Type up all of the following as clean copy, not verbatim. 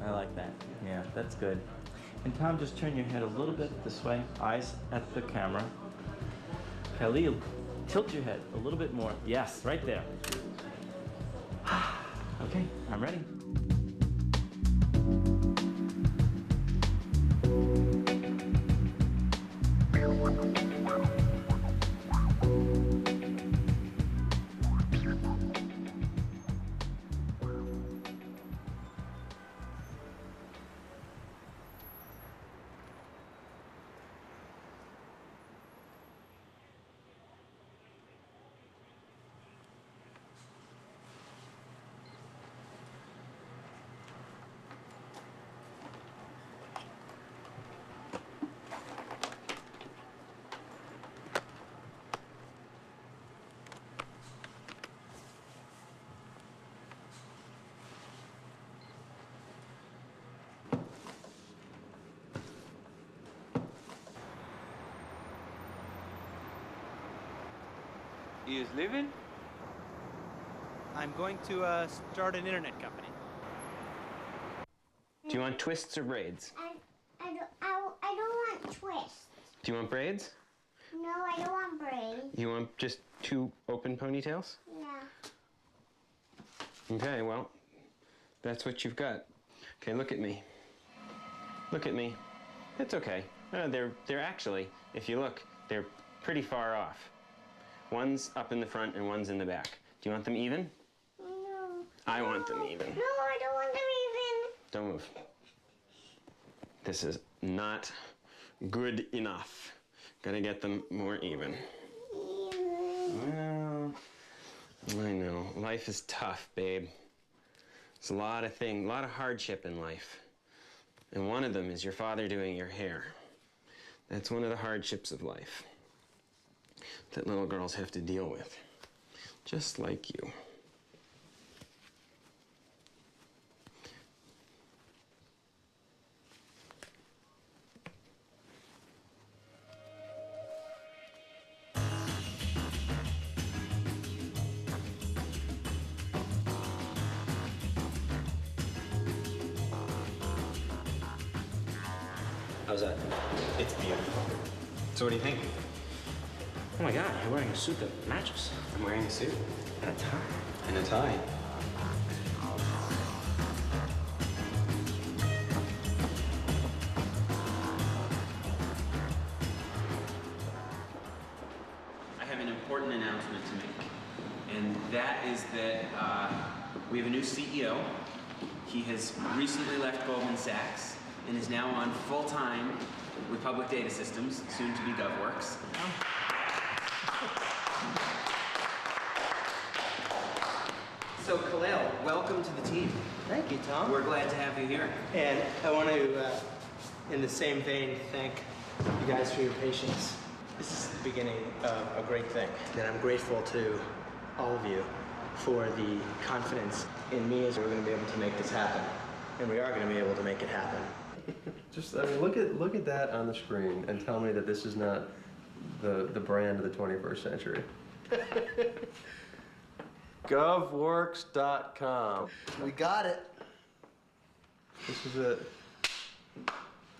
I like that. Yeah, that's good. And Tom, just turn your head a little bit this way, eyes at the camera. Kaleil, tilt your head a little bit more. Yes, right there. Okay, I'm ready. He is leaving? I'm going to start an internet company. Do you want twists or braids? I don't want twists. Do you want braids? No, I don't want braids. You want just 2 open ponytails? Yeah. Okay, well, that's what you've got. Okay, look at me. Look at me. It's okay. They're actually, if you look, they're pretty far off. One's up in the front and one's in the back. Do you want them even? No. I want them even. No, I don't want them even. Don't move. This is not good enough. Gotta get them more even. Well, I know. Life is tough, babe. It's a lot of hardship in life. And one of them is your father doing your hair. That's one of the hardships of life that little girls have to deal with, just like you. How's that? It's beautiful. So what do you think? Oh my God, you're wearing a suit that matches. I'm wearing a suit. And a tie. And a tie. I have an important announcement to make. And that is that we have a new CEO. He has recently left Goldman Sachs and is now on full-time with Public Data Systems, soon to be GovWorks. So, Kaleil, welcome to the team. Thank you, Tom. We're glad to have you here. And I want to, in the same vein, thank you guys for your patience. This is the beginning of a great thing. And I'm grateful to all of you for the confidence in me as we're going to be able to make this happen. And we are going to be able to make it happen. Just, I mean, look at that on the screen and tell me that this is not the brand of the 21st century. Govworks.com. We got it. This is it.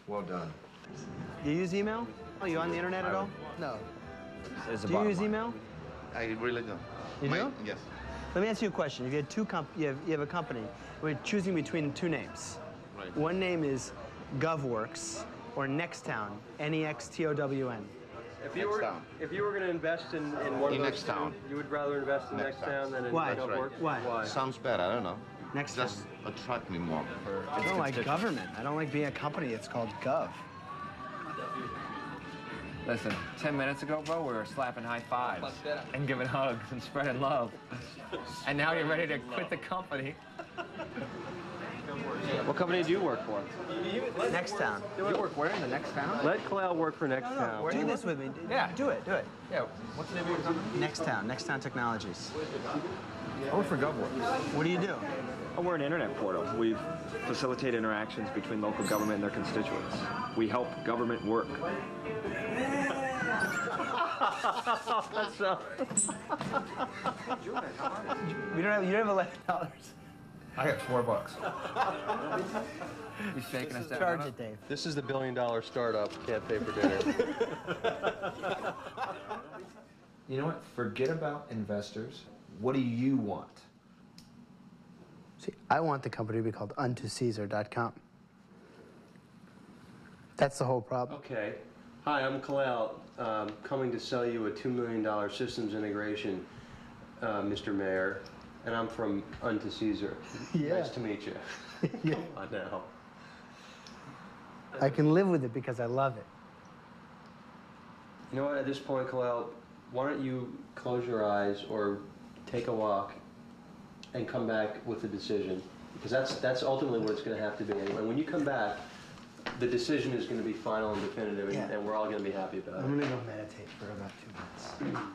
Well done. Do you use email? Are you on the internet at all? No. Do you use email? I really don't. You do? Yes. Let me ask you a question. If you had you have a company, we're choosing between two names. Right. One name is GovWorks or Nextown, Nextown. If you were going to invest in one In of those Nextown. two, you would rather invest in Nextown than in Why? GovWorks? Why? Why? Sounds better. I don't know. Nextown. Just attract me more. I don't like government. I don't like being a company. It's called Gov. Listen, 10 minutes ago, bro, we were slapping high fives and giving hugs and spreading love. And now you're ready to quit the company. What company do you work for? Nextown. You work where? In the next town? Let Kaleil work for Nextown. Do this with me. Yeah. Do it. Yeah, what's the name of your company? Nextown Technologies. I work for GovWorks. What do you do? Oh, we're an internet portal. We facilitate interactions between local government and their constituents. We help government work. You don't have $11. I got $4. You shaking us down? Charge it, Dave. This is the billion-dollar startup. Can't pay for dinner. You know what? Forget about investors. What do you want? See, I want the company to be called untocaesar.com. That's the whole problem. Okay. Hi, I'm Kaleil, coming to sell you a $2 million systems integration, Mr. Mayor, and I'm from Unto Caesar. Yeah. Nice to meet you. Yeah. Come on now. I can live with it because I love it. You know what, at this point, Kaleil, why don't you close your eyes or take a walk and come back with a decision? Because that's ultimately what it's going to have to be. And when you come back, the decision is going to be final and definitive, and, Yeah. and we're all going to be happy about it. I'm gonna go meditate for about 2 minutes.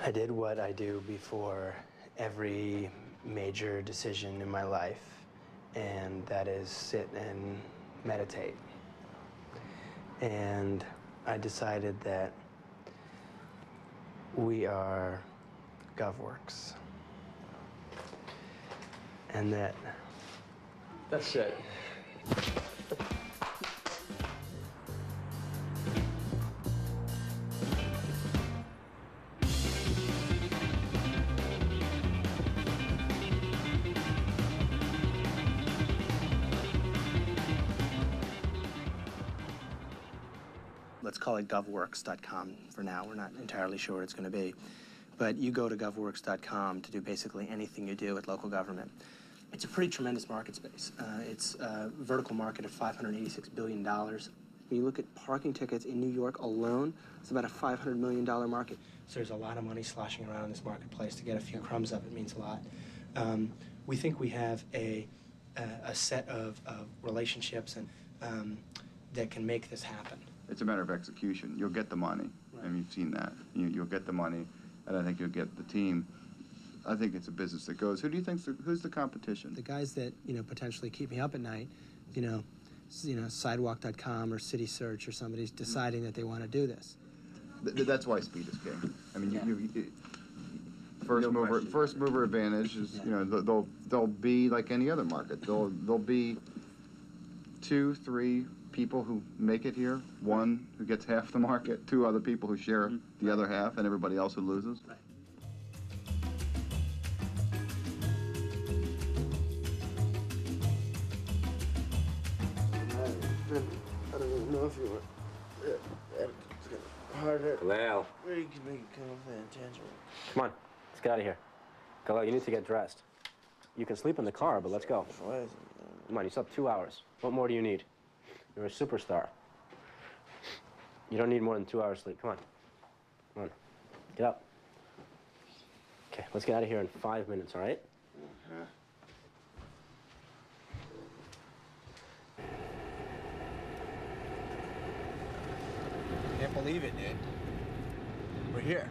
I did what I do before every major decision in my life, and that is sit and meditate. And I decided that we are GovWorks. And that That's it. let's call it govworks.com for now. We're not entirely sure what it's going to be. But you go to govworks.com to do basically anything you do with local government. It's a pretty tremendous market space. It's a vertical market of $586 billion. When you look at parking tickets in New York alone, it's about a $500 million market. So there's a lot of money sloshing around in this marketplace. To get a few crumbs of it means a lot. We think we have a set of relationships and that can make this happen. It's a matter of execution. You'll get the money, right. And you've seen that. You'll get the money, and I think you'll get the team. I think it's a business that goes. Who do you think? Who's the competition? The guys that potentially keep me up at night, sidewalk.com or City Search or somebody's deciding that they want to do this. That's why speed is king. I mean, Yeah. first mover advantage is, you know, they'll be like any other market. There'll be 2, 3 people who make it here, 1 who gets half the market, 2 other people who share the other half, and everybody else who loses. I don't even know if you want harder. Kaleil. Or you can make it come off that tangent. Come on, let's get out of here. Kaleil, you need to get dressed. You can sleep in the car, but let's go. Come on, you slept 2 hours. What more do you need? You're a superstar. You don't need more than 2 hours sleep. Come on. Come on. Get up. Okay, let's get out of here in 5 minutes, all right? Can't believe it, dude. We're here.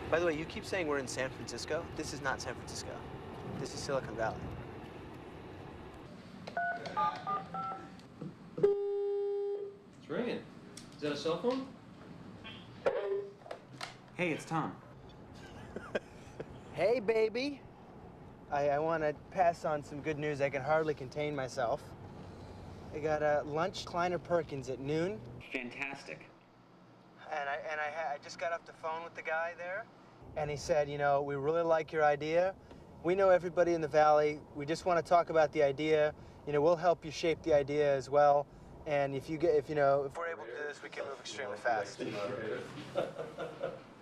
By the way, you keep saying we're in San Francisco. This is not San Francisco. This is Silicon Valley. It's ringing. Is that a cell phone? Hey, it's Tom. Hey, baby. I want to pass on some good news. I can hardly contain myself. I got a lunch Kleiner Perkins at noon. Fantastic. And I just got off the phone with the guy there, and he said, you know, we really like your idea. We know everybody in the Valley. We just want to talk about the idea. You know, we'll help you shape the idea as well. And if we're able to do this, we can move extremely fast.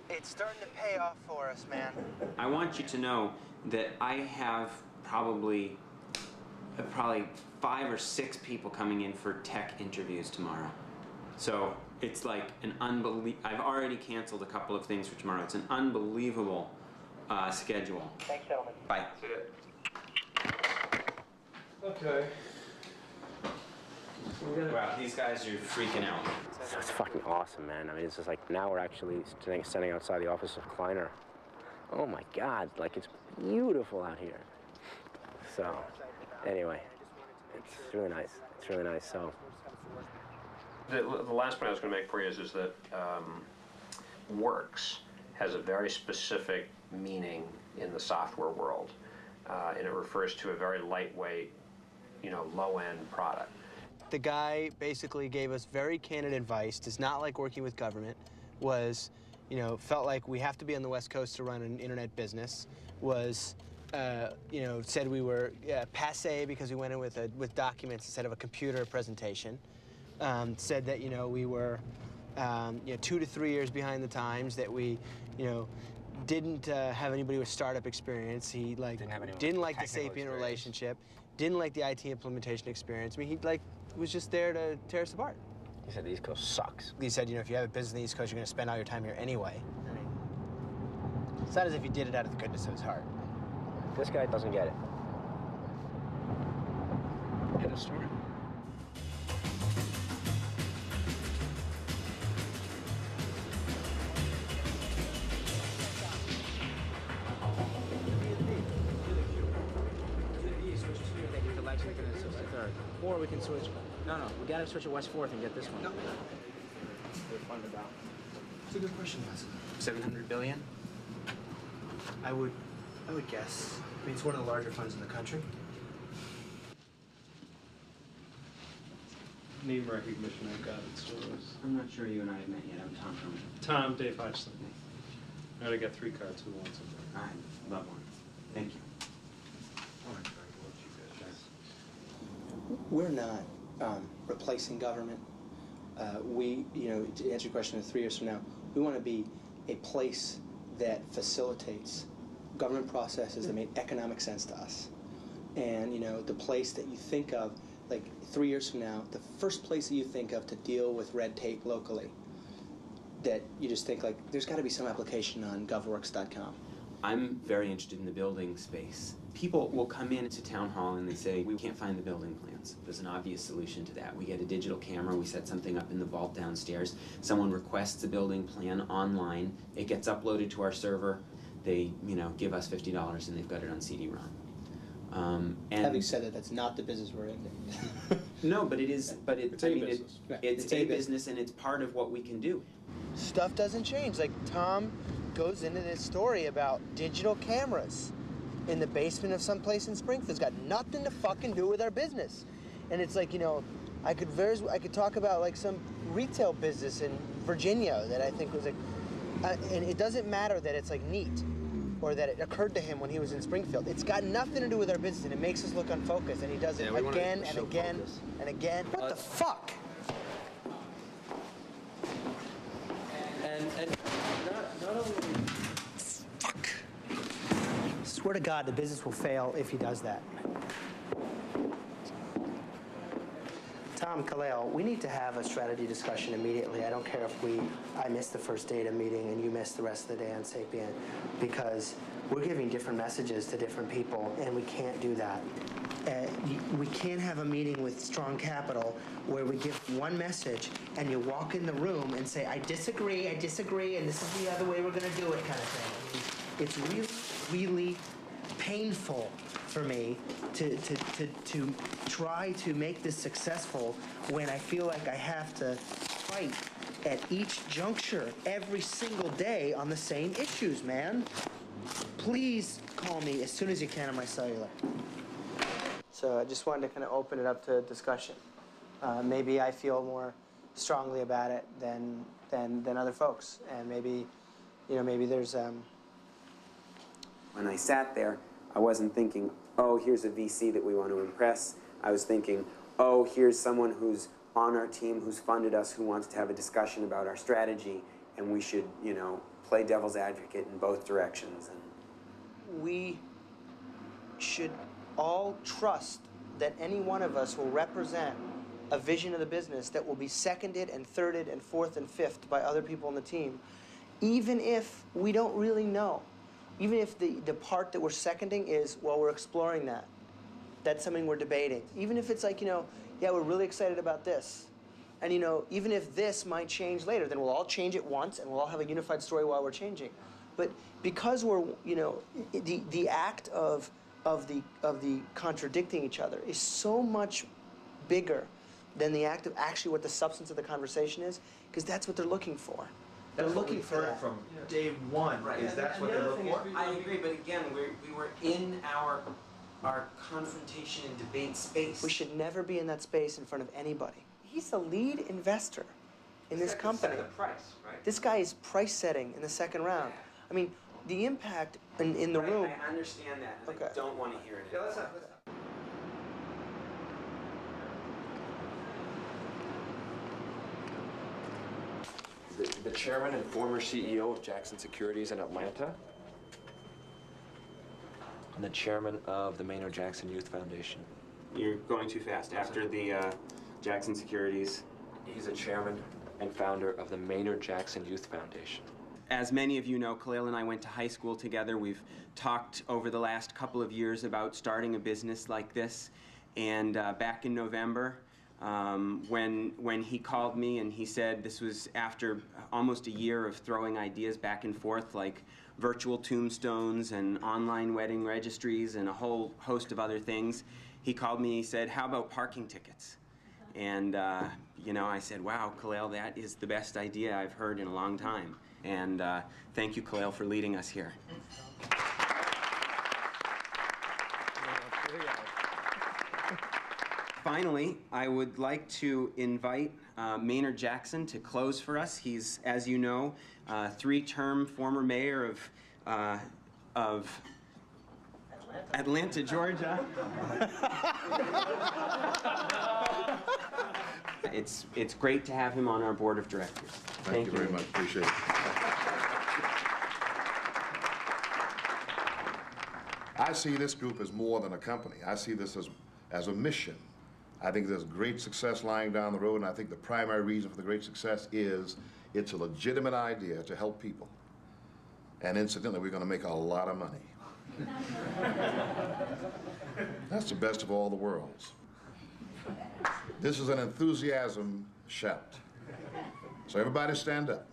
It's starting to pay off for us, man. I want you to know that I have probably 5 or 6 people coming in for tech interviews tomorrow. So it's like I've already canceled a couple of things for tomorrow. It's an unbelievable schedule. Thanks, gentlemen. Bye. Okay. Wow, these guys are freaking out. So it's fucking awesome, man. I mean, it's just like now we're actually standing outside the office of Kleiner. Oh my God, like it's beautiful out here. So, anyway, it's really nice. It's really nice. So. The last point I was going to make for you is that works has a very specific meaning in the software world, and it refers to a very lightweight, low-end product. The guy basically gave us very candid advice. Does not like working with government. Was, felt like we have to be on the West Coast to run an internet business. Was, said we were passé because we went in with documents instead of a computer presentation. Said that we were 2 to 3 years behind the times. That we didn't have anybody with startup experience. He didn't like the sapient relationship. Didn't like the IT implementation experience. I mean, he was just there to tear us apart. He said the East Coast sucks. He said, if you have a business in the East Coast, you're going to spend all your time here anyway. I mean, it's not as if he did it out of the goodness of his heart. This guy doesn't get it. Get a story. Or we can switch. No, we gotta switch to West 4th and get this one. No. They're fun about. It's a good question, Les. 700 billion? I would guess. I mean, it's one of the larger funds in the country. Name recognition, I got it. So I'm not sure you and I have met yet. I'm Tom Herman. Tom, Dave Hodgson. I already got 3 cards. Who wants them? I love one. Thank you. We're not replacing government. We, to answer your question, 3 years from now, we want to be a place that facilitates government processes that make economic sense to us. And, the place that you think of, like 3 years from now, the first place that you think of to deal with red tape locally, that you just think like, there's got to be some application on govworks.com. I'm very interested in the building space. People will come into town hall and they say, we can't find the building plans. There's an obvious solution to that. We get a digital camera, we set something up in the vault downstairs. Someone requests a building plan online. It gets uploaded to our server. They, give us $50 and they've got it on CD-ROM. And Having said that, that's not the business we're in. no, but it is. But It's a business. It's a business, and it's part of what we can do. Stuff doesn't change. Like Tom goes into this story about digital cameras in the basement of some place in Springfield. It's got nothing to fucking do with our business. And it's like, you know, I could talk about like some retail business in Virginia that I think was like, and it doesn't matter that it's like neat or that it occurred to him when he was in Springfield. It's got nothing to do with our business, and it makes us look unfocused, and he does it again and again and again. What the fuck? And not only... Fuck. Swear to God, the business will fail if he does that. Tom, Kaleil, we need to have a strategy discussion immediately. I don't care if I missed the first data meeting and you missed the rest of the day on Sapient, because we're giving different messages to different people, and we can't do that. We can't have a meeting with Strong Capital where we give one message and you walk in the room and say, I disagree, and this is the other way we're going to do it, kind of thing. It's really, really painful for me to try to make this successful when I feel like I have to fight at each juncture every single day on the same issues, man. Please call me as soon as you can on my cellular. So I just wanted to kind of open it up to discussion. Maybe I feel more strongly about it than other folks, and maybe, you know, maybe there's. When I sat there, I wasn't thinking, oh, here's a VC that we want to impress. I was thinking, oh, here's someone who's on our team, who's funded us, who wants to have a discussion about our strategy, and we should, you know, play devil's advocate in both directions. And we should all trust that any one of us will represent a vision of the business that will be seconded and thirded and fourth and fifth by other people on the team, even if we don't really know. Even if the part that we're seconding is, well, we're exploring that. That's something we're debating. Even if it's like, you know, yeah, we're really excited about this. And, you know, even if this might change later, then we'll all change it once and we'll all have a unified story while we're changing. But because we're, you know, the act of the contradicting each other is so much bigger than the act of actually what the substance of the conversation is, because that's what they're looking for. They're looking for that. From day one, right. Is that's what they look for? I agree, but again, we were in our confrontation and debate space. We should never be in that space in front of anybody. He's the lead investor in this company. The price, right? This guy is price setting in the second round. I mean, the impact in the room. I understand that, and I don't want to hear it. Yeah, let's have. The chairman and former CEO of Jackson Securities in Atlanta, and the chairman of the Maynard Jackson Youth Foundation. You're going too fast. After the Jackson Securities. He's a chairman and founder of the Maynard Jackson Youth Foundation. As many of you know, Kaleil and I went to high school together. We've talked over the last couple of years about starting a business like this. And back in November, when he called me and he said, this was after almost a year of throwing ideas back and forth, like virtual tombstones and online wedding registries and a whole host of other things. He called me and he said, how about parking tickets? And, you know, I said, wow, Kaleil, that is the best idea I've heard in a long time. And thank you, Kaleil, for leading us here. Finally, I would like to invite Maynard Jackson to close for us. He's, as you know, three-term former mayor of Atlanta, Georgia. It's great to have him on our board of directors. Thank you very much. Appreciate it. I see this group as more than a company. I see this as a mission. I think there's great success lying down the road, and I think the primary reason for the great success is it's a legitimate idea to help people. And incidentally, we're going to make a lot of money. That's the best of all the worlds. This is an enthusiasm shout. So everybody stand up.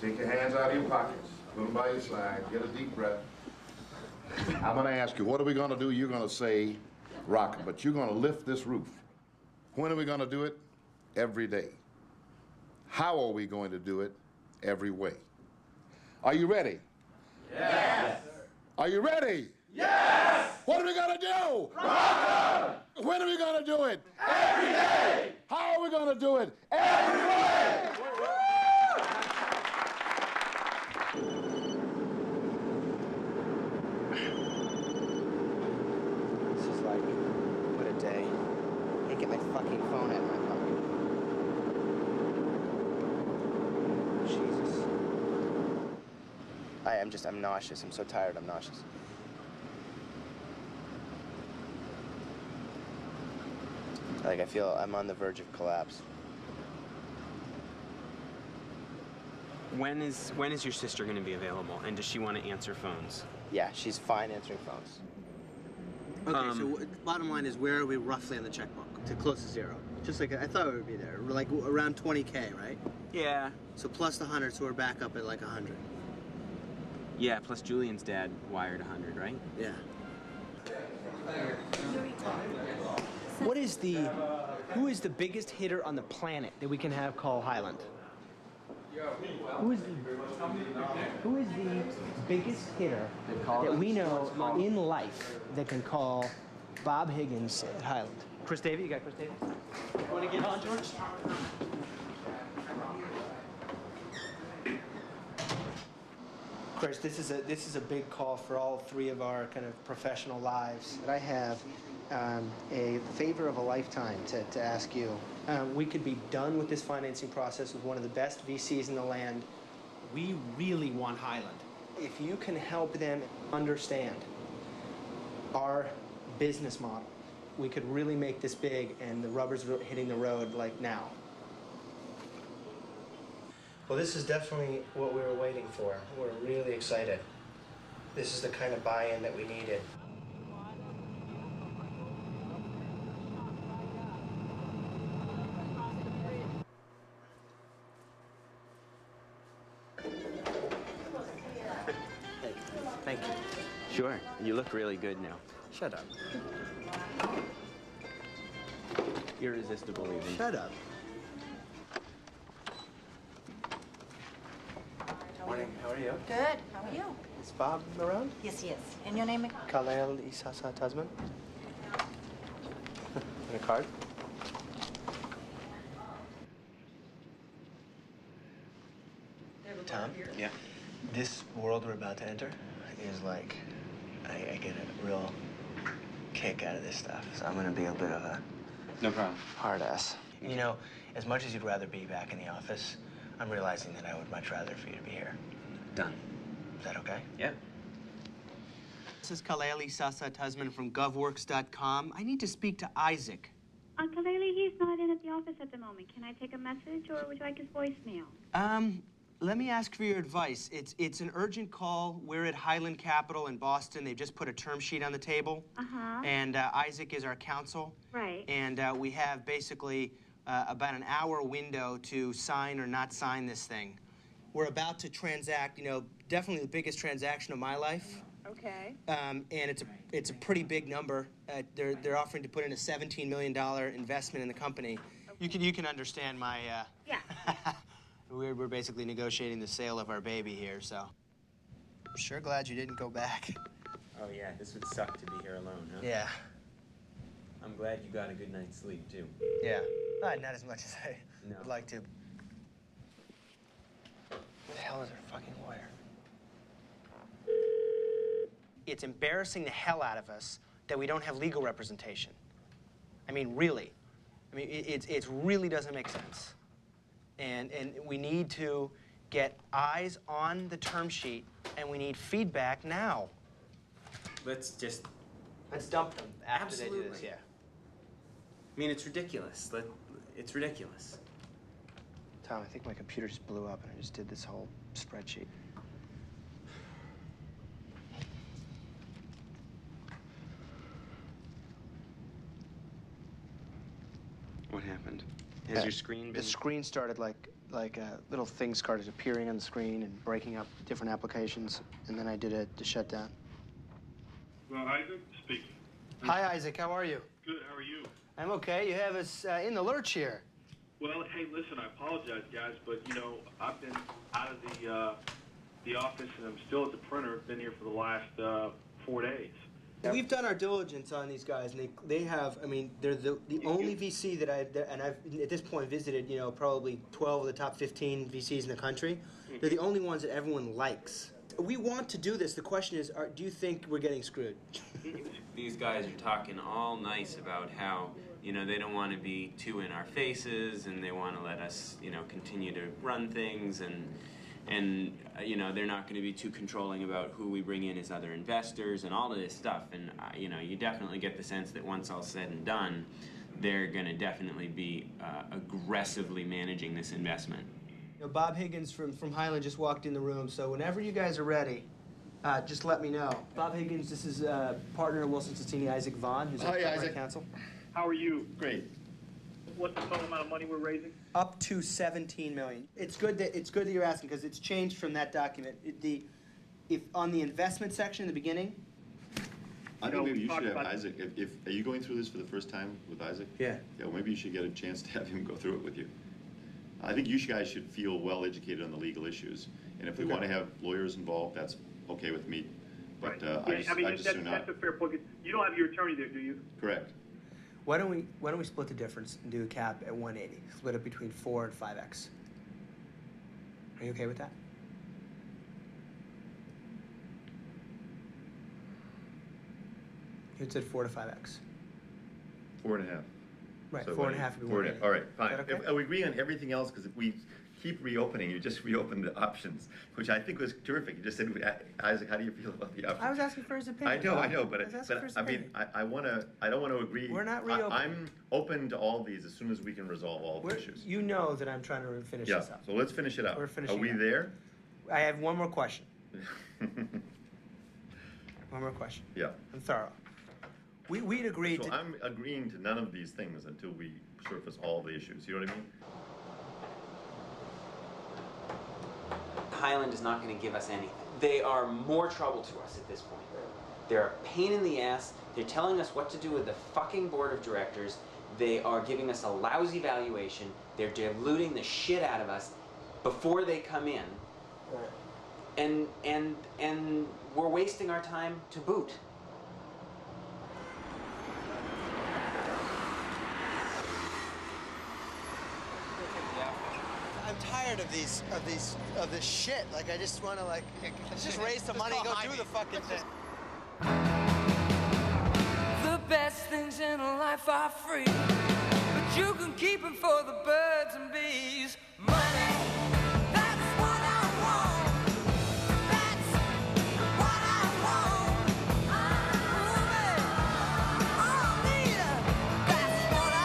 Take your hands out of your pockets. Put them by your side. Get a deep breath. I'm going to ask you, what are we going to do? You're going to say, rock, but you're going to lift this roof. When are we going to do it? Every day. How are we going to do it? Every way. Are you ready? Yes. Are you ready? Yes. What are we going to do? Rock 'em. When are we going to do it? Every day. How are we going to do it? Every way. This is like, what a day. I can't get my fucking phone out of my pocket. Jesus. I'm nauseous. I'm so tired, I'm nauseous. Like, I feel I'm on the verge of collapse. When is your sister going to be available, and does she want to answer phones? Yeah, she's fine answering phones. Okay, so bottom line is, where are we roughly on the checkbook to close to zero? Just like, I thought we would be there. We're like around 20K, right? Yeah. So plus the 100, so we're back up at like 100. Yeah, plus Julian's dad wired 100, right? Yeah. Who is the biggest hitter on the planet that we can have call Highland? Who is the biggest hitter that we know in life that can call Bob Higgins at Highland? Chris Davis? You got Chris Davis? You want to get on, George? Chris, this is a big call for all three of our kind of professional lives. I have a favor of a lifetime to ask you. We could be done with this financing process with one of the best VCs in the land. We really want Highland. If you can help them understand our business model, we could really make this big, and the rubber's hitting the road like now. Well, this is definitely what we were waiting for. We're really excited. This is the kind of buy-in that we needed. Hey, thank you. Sure. You look really good now. Shut up. Irresistible, even. Shut up. Morning, how are you? Good. How are you? Is Bob around? Yes, he is. And your name? Kaleil, Isaza, Tuzman. And a card? Tom? Yeah. This world we're about to enter is like, I get a real kick out of this stuff. So I'm gonna be a bit of a No problem. hard ass. You know, as much as you'd rather be back in the office, I'm realizing that I would much rather for you to be here. Done. Is that okay? Yeah. This is Kaleil Isaza Tuzman from govworks.com. I need to speak to Isaac. Kaleil, he's not in at the office at the moment. Can I take a message, or would you like his voicemail? Let me ask for your advice. It's an urgent call. We're at Highland Capital in Boston. They've just put a term sheet on the table. Uh-huh. And Isaac is our counsel. Right. And we have basically about an hour window to sign or not sign this thing. We're about to transact, you know, definitely the biggest transaction of my life. Okay. And it's a pretty big number. They're offering to put in a $17 million investment in the company. Okay. You can understand my. Yeah. We're basically negotiating the sale of our baby here, so. I'm sure glad you didn't go back. Oh, yeah. This would suck to be here alone, huh? Yeah. I'm glad you got a good night's sleep, too. Yeah. Not as much as I would like to. Who the hell is our fucking lawyer? It's embarrassing the hell out of us that we don't have legal representation. I mean, really. I mean, it really doesn't make sense. And we need to get eyes on the term sheet, and we need feedback now. Let's dump them after Absolutely. they do this, yeah. I mean, it's ridiculous. It's ridiculous. Tom, I think my computer just blew up, and I just did this whole spreadsheet. What happened? Has your screen been... The screen started like little things started appearing on the screen and breaking up different applications, and then I did the shutdown. Well, Isaac speaking. Hi, Isaac. How are you? Good. How are you? I'm okay. You have us in the lurch here. Well, hey, listen. I apologize, guys, but you know I've been out of the office and I'm still at the printer. I've been here for the last 4 days. We've done our diligence on these guys, and they have. I mean, they're the only VC that I've at this point visited. You know, probably 12 of the top 15 VCs in the country. They're the only ones that everyone likes. We want to do this. The question is, do you think we're getting screwed? These guys are talking all nice about how, you know, they don't want to be too in our faces and they want to let us, you know, continue to run things and you know, they're not going to be too controlling about who we bring in as other investors and all of this stuff. And, you know, you definitely get the sense that once all said and done, they're going to definitely be aggressively managing this investment. You know, Bob Higgins from Highland just walked in the room, so whenever you guys are ready, just let me know. Bob Higgins, this is partner of Wilson Sonsini, Isaac Vaughn, who's our Isaac counsel. How are you? Great. What's the total amount of money we're raising? Up to $17 million. It's good that you're asking because it's changed from that document. If on the investment section in the beginning. I think maybe you should have Isaac. Are you going through this for the first time with Isaac? Yeah. Yeah. Well, maybe you should get a chance to have him go through it with you. I think you guys should feel well educated on the legal issues, and if we want to have lawyers involved, that's okay with me. But I just that's a fair point. You don't have your attorney there, do you? Correct. Why don't we split the difference and do a cap at 180? Split it between 4 and 5x. Are you okay with that? You said 4 to 5x. 4.5. Right, So 4.5 would be 180. All right, fine. Is that okay? If we agree on everything else, because if we keep reopening, you just reopened the options, which I think was terrific. You just said, Isaac, how do you feel about the options? I was asking for his opinion. I know, but I mean, I don't want to agree. We're not reopening. I'm open to all these as soon as we can resolve all the issues. You know that I'm trying to finish this up. So let's finish it up. We're finishing Are we up. there? I have one more question. One more question. Yeah. I'm thorough. We'd agreed So to... I'm agreeing to none of these things until we surface all the issues. You know what I mean? Highland is not going to give us anything. They are more trouble to us at this point. They're a pain in the ass. They're telling us what to do with the fucking board of directors. They are giving us a lousy valuation. They're diluting the shit out of us before they come in. And we're wasting our time to boot. I'm tired of this shit. Like, I just want to, like, let's just raise some money and go do the fucking thing. The best things in life are free, but you can keep it for the birds and bees. Money, that's what I want. That's what I want. I need it. That's what I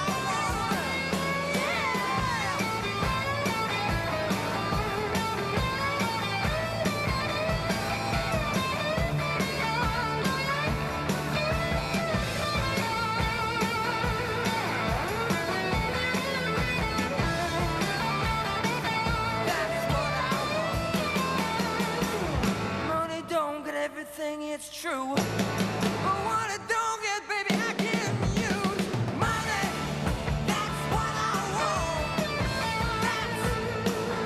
everything, it's true. But what I don't get, baby, I can use. Money, that's what I want. That's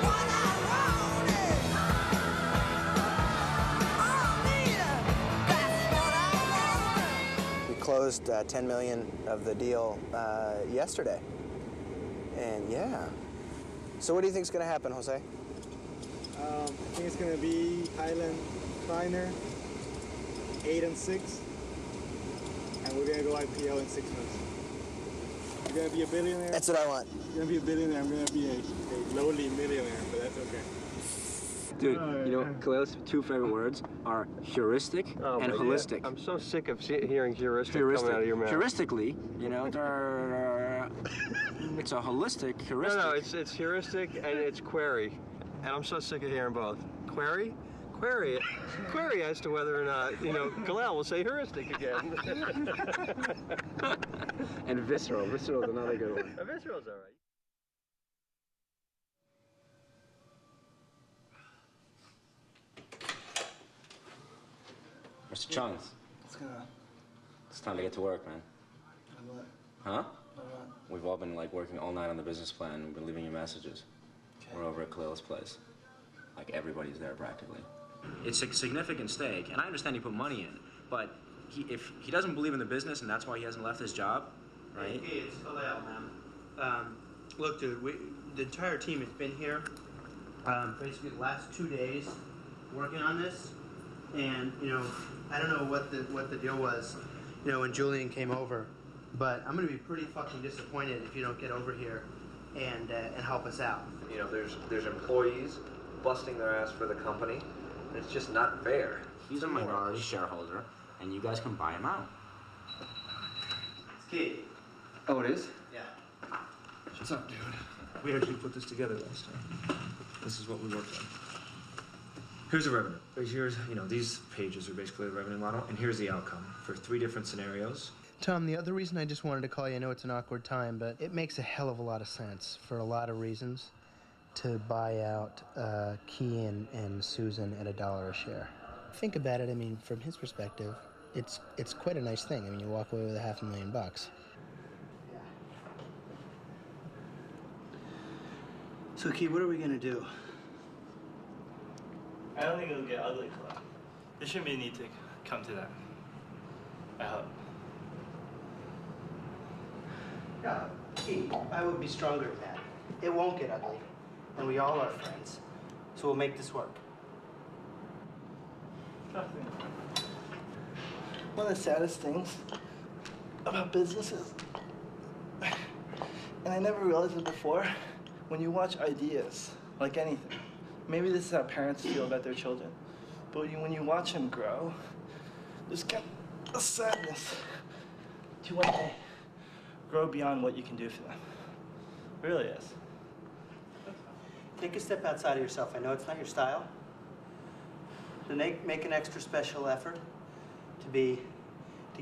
what I wanted. I need it. That's what I wanted. We closed $10 million of the deal yesterday. And yeah. So what do you think is going to happen, Jose? I think it's going to be Highland Finer, 8 and 6, and we're going to go IPO in 6 months. You're going to be a billionaire. That's what I want. You're going to be a billionaire. I'm going to be a lowly millionaire, but that's okay. Dude, you know, Kaleil's 2 favorite words are heuristic and holistic. I'm so sick of hearing heuristic coming out of your mouth. Heuristically, you know, it's a holistic heuristic. No, it's heuristic and it's query. And I'm so sick of hearing both. Query? Query as to whether or not, you know, Kaleil will say heuristic again. And visceral. Visceral is another good one. Visceral's all right. Mr. Chung, It's time to get to work, man. What? Huh? What? We've all been like working all night on the business plan. We've been leaving you messages. We're over at Kaleil's place. Like everybody's there practically. It's a significant stake, and I understand you put money in, but if he doesn't believe in the business and that's why he hasn't left his job, right? Hey, it's Kaleil, man. Look, dude, the entire team has been here basically the last 2 days working on this, and I don't know what the deal was, when Julian came over, but I'm gonna be pretty fucking disappointed if you don't get over here and help us out. There's employees busting their ass for the company, and it's just not fair. He's a minority shareholder, and you guys can buy him out. It's Keith. Oh, it is? Yeah. What's up, dude? We actually put this together last time. This is what we worked on. Here's the revenue. Here's, these pages are basically the revenue model, and here's the outcome for 3 different scenarios. Tom, the other reason I just wanted to call you, I know it's an awkward time, but it makes a hell of a lot of sense for a lot of reasons to buy out Key and Susan at $1 a share. Think about it, from his perspective, it's quite a nice thing. You walk away with $500,000. So, Key, what are we gonna do? I don't think it'll get ugly, Kaleil. There shouldn't be a need to come to that. I hope. No, Key, I would be stronger than that. It won't get ugly, and we all are friends. So we'll make this work. One of the saddest things about business is, and I never realized it before, when you watch ideas, like anything, maybe this is how parents feel about their children, but when you watch them grow, there's kind of a sadness to one day grow beyond what you can do for them. It really is. Take a step outside of yourself. I know it's not your style. But make an extra special effort to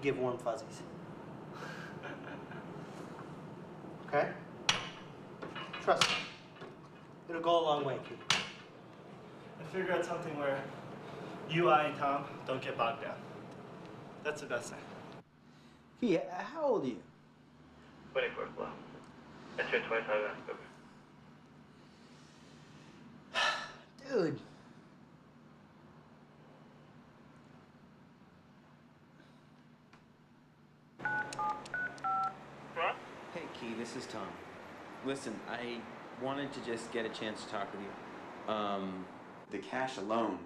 give warm fuzzies. Okay? Trust me. It'll go a long way, Keith. And figure out something where you, I, and Tom don't get bogged down. That's the best thing. Key, how old are you? 24, well, I turned 25 in October. Dude. What? Hey, Key, this is Tom. Listen, I wanted to just get a chance to talk with you. The cash alone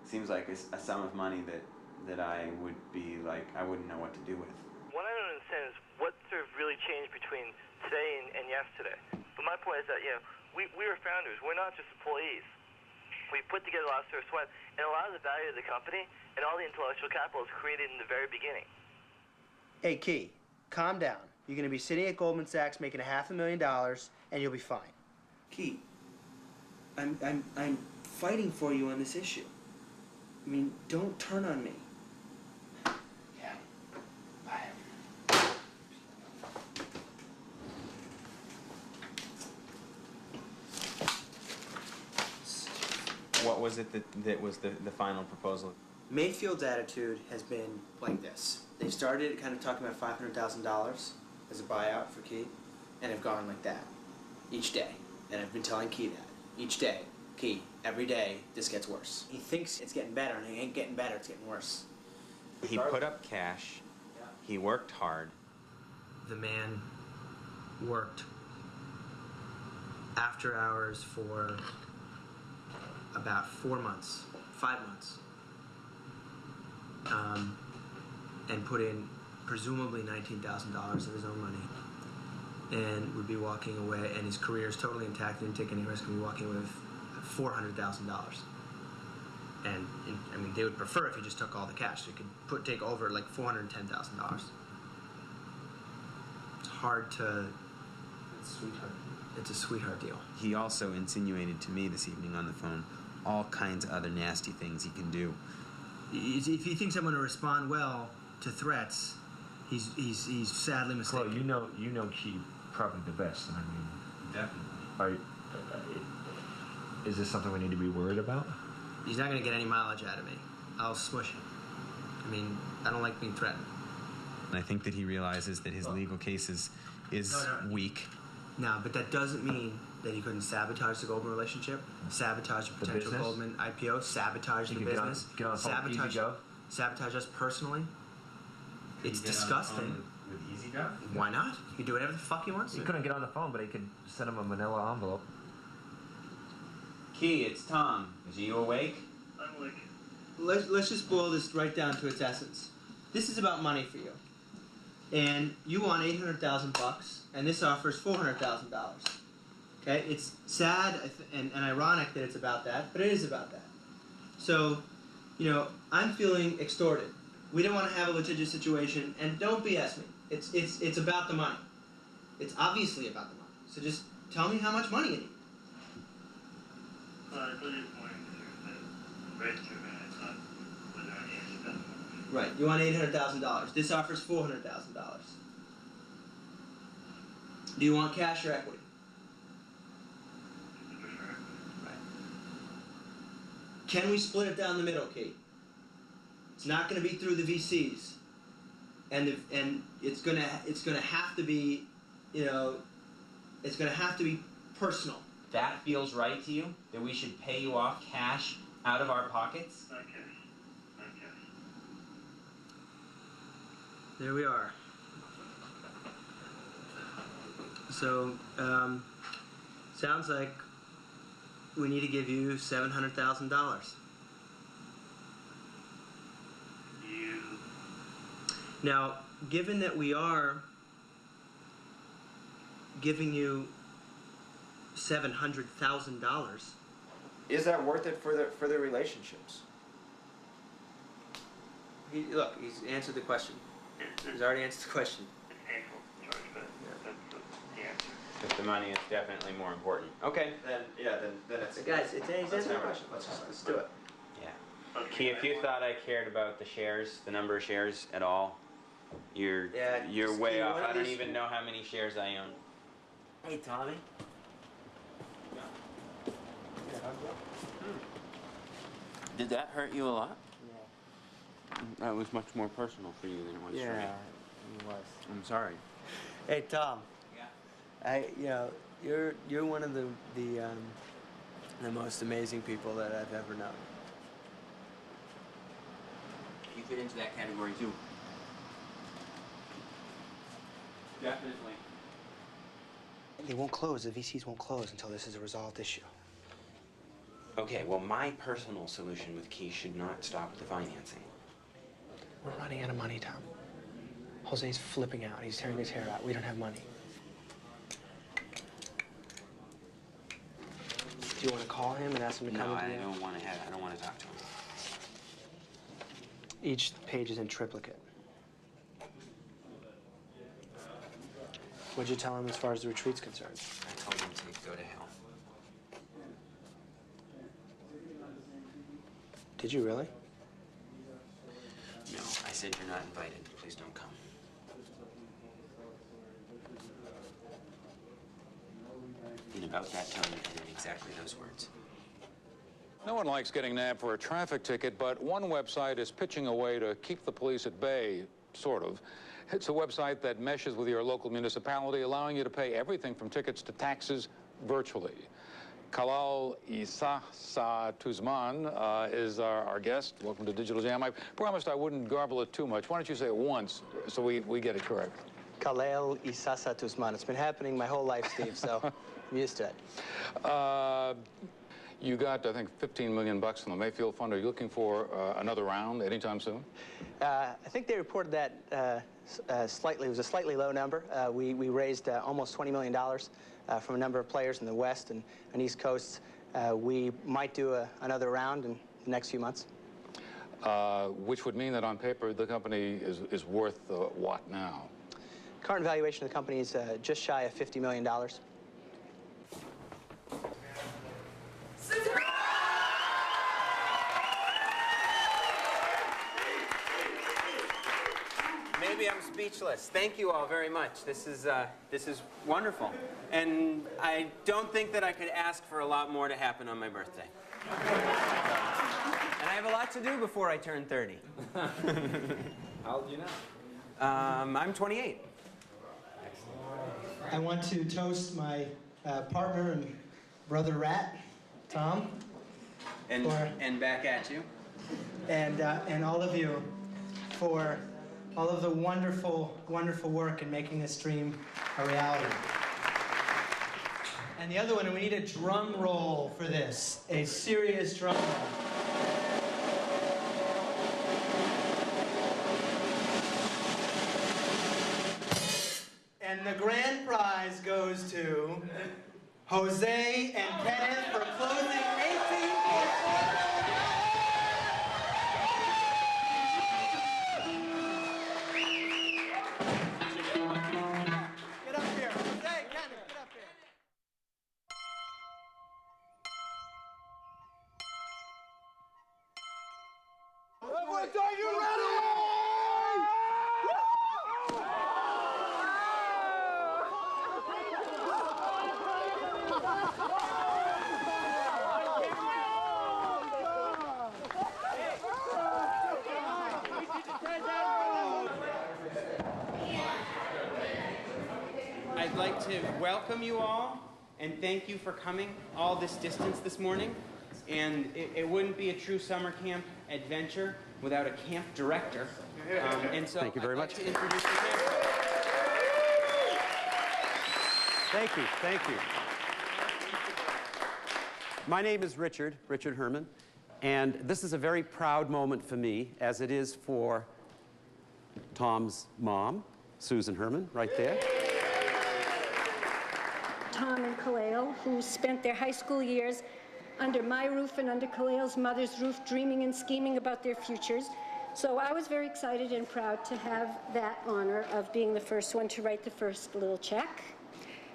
seems like a sum of money that I would be like, I wouldn't know what to do with. What I don't understand is what sort of really changed between today and yesterday. But my point is that, we are founders. We're not just employees. We put together a lot of sort of sweat, and a lot of the value of the company and all the intellectual capital is created in the very beginning. Hey, Key, calm down. You're going to be sitting at Goldman Sachs making $500,000, and you'll be fine. Key, I'm fighting for you on this issue. Don't turn on me. Yeah. Bye. What was it that was the final proposal? Mayfield's attitude has been like this. They started kind of talking about $500,000 as a buyout for Key, and have gone like that each day. And I've been telling Key that each day. Key, every day, this gets worse. He thinks it's getting better, and it ain't getting better, it's getting worse. He put up cash. Yeah. He worked hard. The man worked after hours for about 4 months, 5 months, and put in presumably $19,000 of his own money, and would be walking away, and his career is totally intact, didn't take any risk, and be walking away with $400,000. And they would prefer if you just took all the cash. So you could take over like $410,000. It's hard to. It's a sweetheart deal. He also insinuated to me this evening on the phone all kinds of other nasty things he can do. If he thinks I'm going to respond well to threats, he's sadly mistaken. Well, you know Key probably the best. Definitely. Is this something we need to be worried about? He's not going to get any mileage out of me. I'll smush him. I mean, I don't like being threatened. And I think that he realizes that his legal case is weak. No, but that doesn't mean that he couldn't sabotage the Goldman relationship, sabotage the potential business? Goldman IPO, sabotage the business, get on the phone with Easy Gov? sabotage us personally. It's disgusting. With Easy Gov? Why not? He can do whatever the fuck he wants He to. couldn't get on the phone, but he could send him a manila envelope. Key, it's Tom. Is you awake? I'm like, Let's just boil this right down to its essence. This is about money for you. And you want $800,000, and this offers $400,000. Okay? It's sad and ironic that it's about that, but it is about that. So, you know, I'm feeling extorted. We don't want to have a litigious situation, and don't BS me. It's about the money. It's obviously about the money. So just tell me how much money you need. I thought you were pointing to the register, and I thought, was there any answer to that? Right. You want $800,000. This offers $400,000. Do you want cash or equity? Right. Can we split it down the middle, Kate? It's not going to be through the VCs, and it's going to have to be, you know, it's going to have to be personal. That feels right to you? That we should pay you off cash out of our pockets? Not cash. Not cash. There we are. So, sounds like we need to give you $700,000. Now, given that we are giving you $700,000, is that worth it for the relationships? Look, he's answered the question. He's already answered the question. It's painful, George, but that's the answer. If the money is definitely more important. Okay, then it's... Guys, he's answered the question. Let's do it. Yeah. Key, if you thought I cared about the shares, the number of shares at all, you're way Key, off. one of I don't these- even know how many shares I own. Hey, Tommy. Did that hurt you a lot? That was much more personal for you than it was for me. Yeah, he was. I'm sorry. Hey, Tom. Yeah. You're one of the most amazing people that I've ever known. You fit into that category too. Definitely. They won't close. The VCs won't close until this is a resolved issue. Okay, well, my personal solution with Key should not stop the financing. We're running out of money, Tom. Jose's flipping out. He's tearing his hair out. We don't have money. Do you want to call him and ask him to come? No, into I the don't want to talk to him. Each page is in triplicate. What'd you tell him as far as the retreat's concerned? I told him to go to hell. Did you really? No, I said you're not invited. Please don't come. In about that tone and in exactly those words. No one likes getting nabbed for a traffic ticket, but one website is pitching a way to keep the police at bay, sort of. It's a website that meshes with your local municipality, allowing you to pay everything from tickets to taxes virtually. Kaleil Isaza Tuzman is our guest. Welcome to Digital Jam. I promised I wouldn't garble it too much. Why don't you say it once so we get it correct? Kaleil Isaza Tuzman. It's been happening my whole life, Steve, so I'm used to it. You got, I think, $15 million from the Mayfield Fund. Are you looking for another round anytime soon? I think they reported that it was a slightly low number. We raised almost $20 million from a number of players in the West and East Coast. We might do another round in the next few months. Which would mean that on paper the company is worth what now? Current valuation of the company is just shy of $50 million. Maybe I'm speechless. Thank you all very much. This is wonderful. And I don't think that I could ask for a lot more to happen on my birthday. And have a lot to do before I turn 30. How old are you now? I'm 28. I want to toast my partner and brother rat, Tom. And back at you. And all of you for all of the wonderful, wonderful work in making this dream a reality. And the other one, and we need a drum roll for this, a serious drum roll. And the grand prize goes to Jose and Kenneth for closing 18.4. Get up here. Jose, Kenneth, get up here. Everyone, are you ready? I'd like to welcome you all and thank you for coming all this distance this morning. And it wouldn't be a true summer camp adventure without a camp director. And so Thank you very I'd like much. to introduce the camp. Thank you, thank you. My name is Richard Herman, and this is a very proud moment for me, as it is for Tom's mom, Susan Herman, right there. Tom and Kaleil, who spent their high school years under my roof and under Kaleil's mother's roof, dreaming and scheming about their futures. So I was very excited and proud to have that honor of being the first one to write the first little check.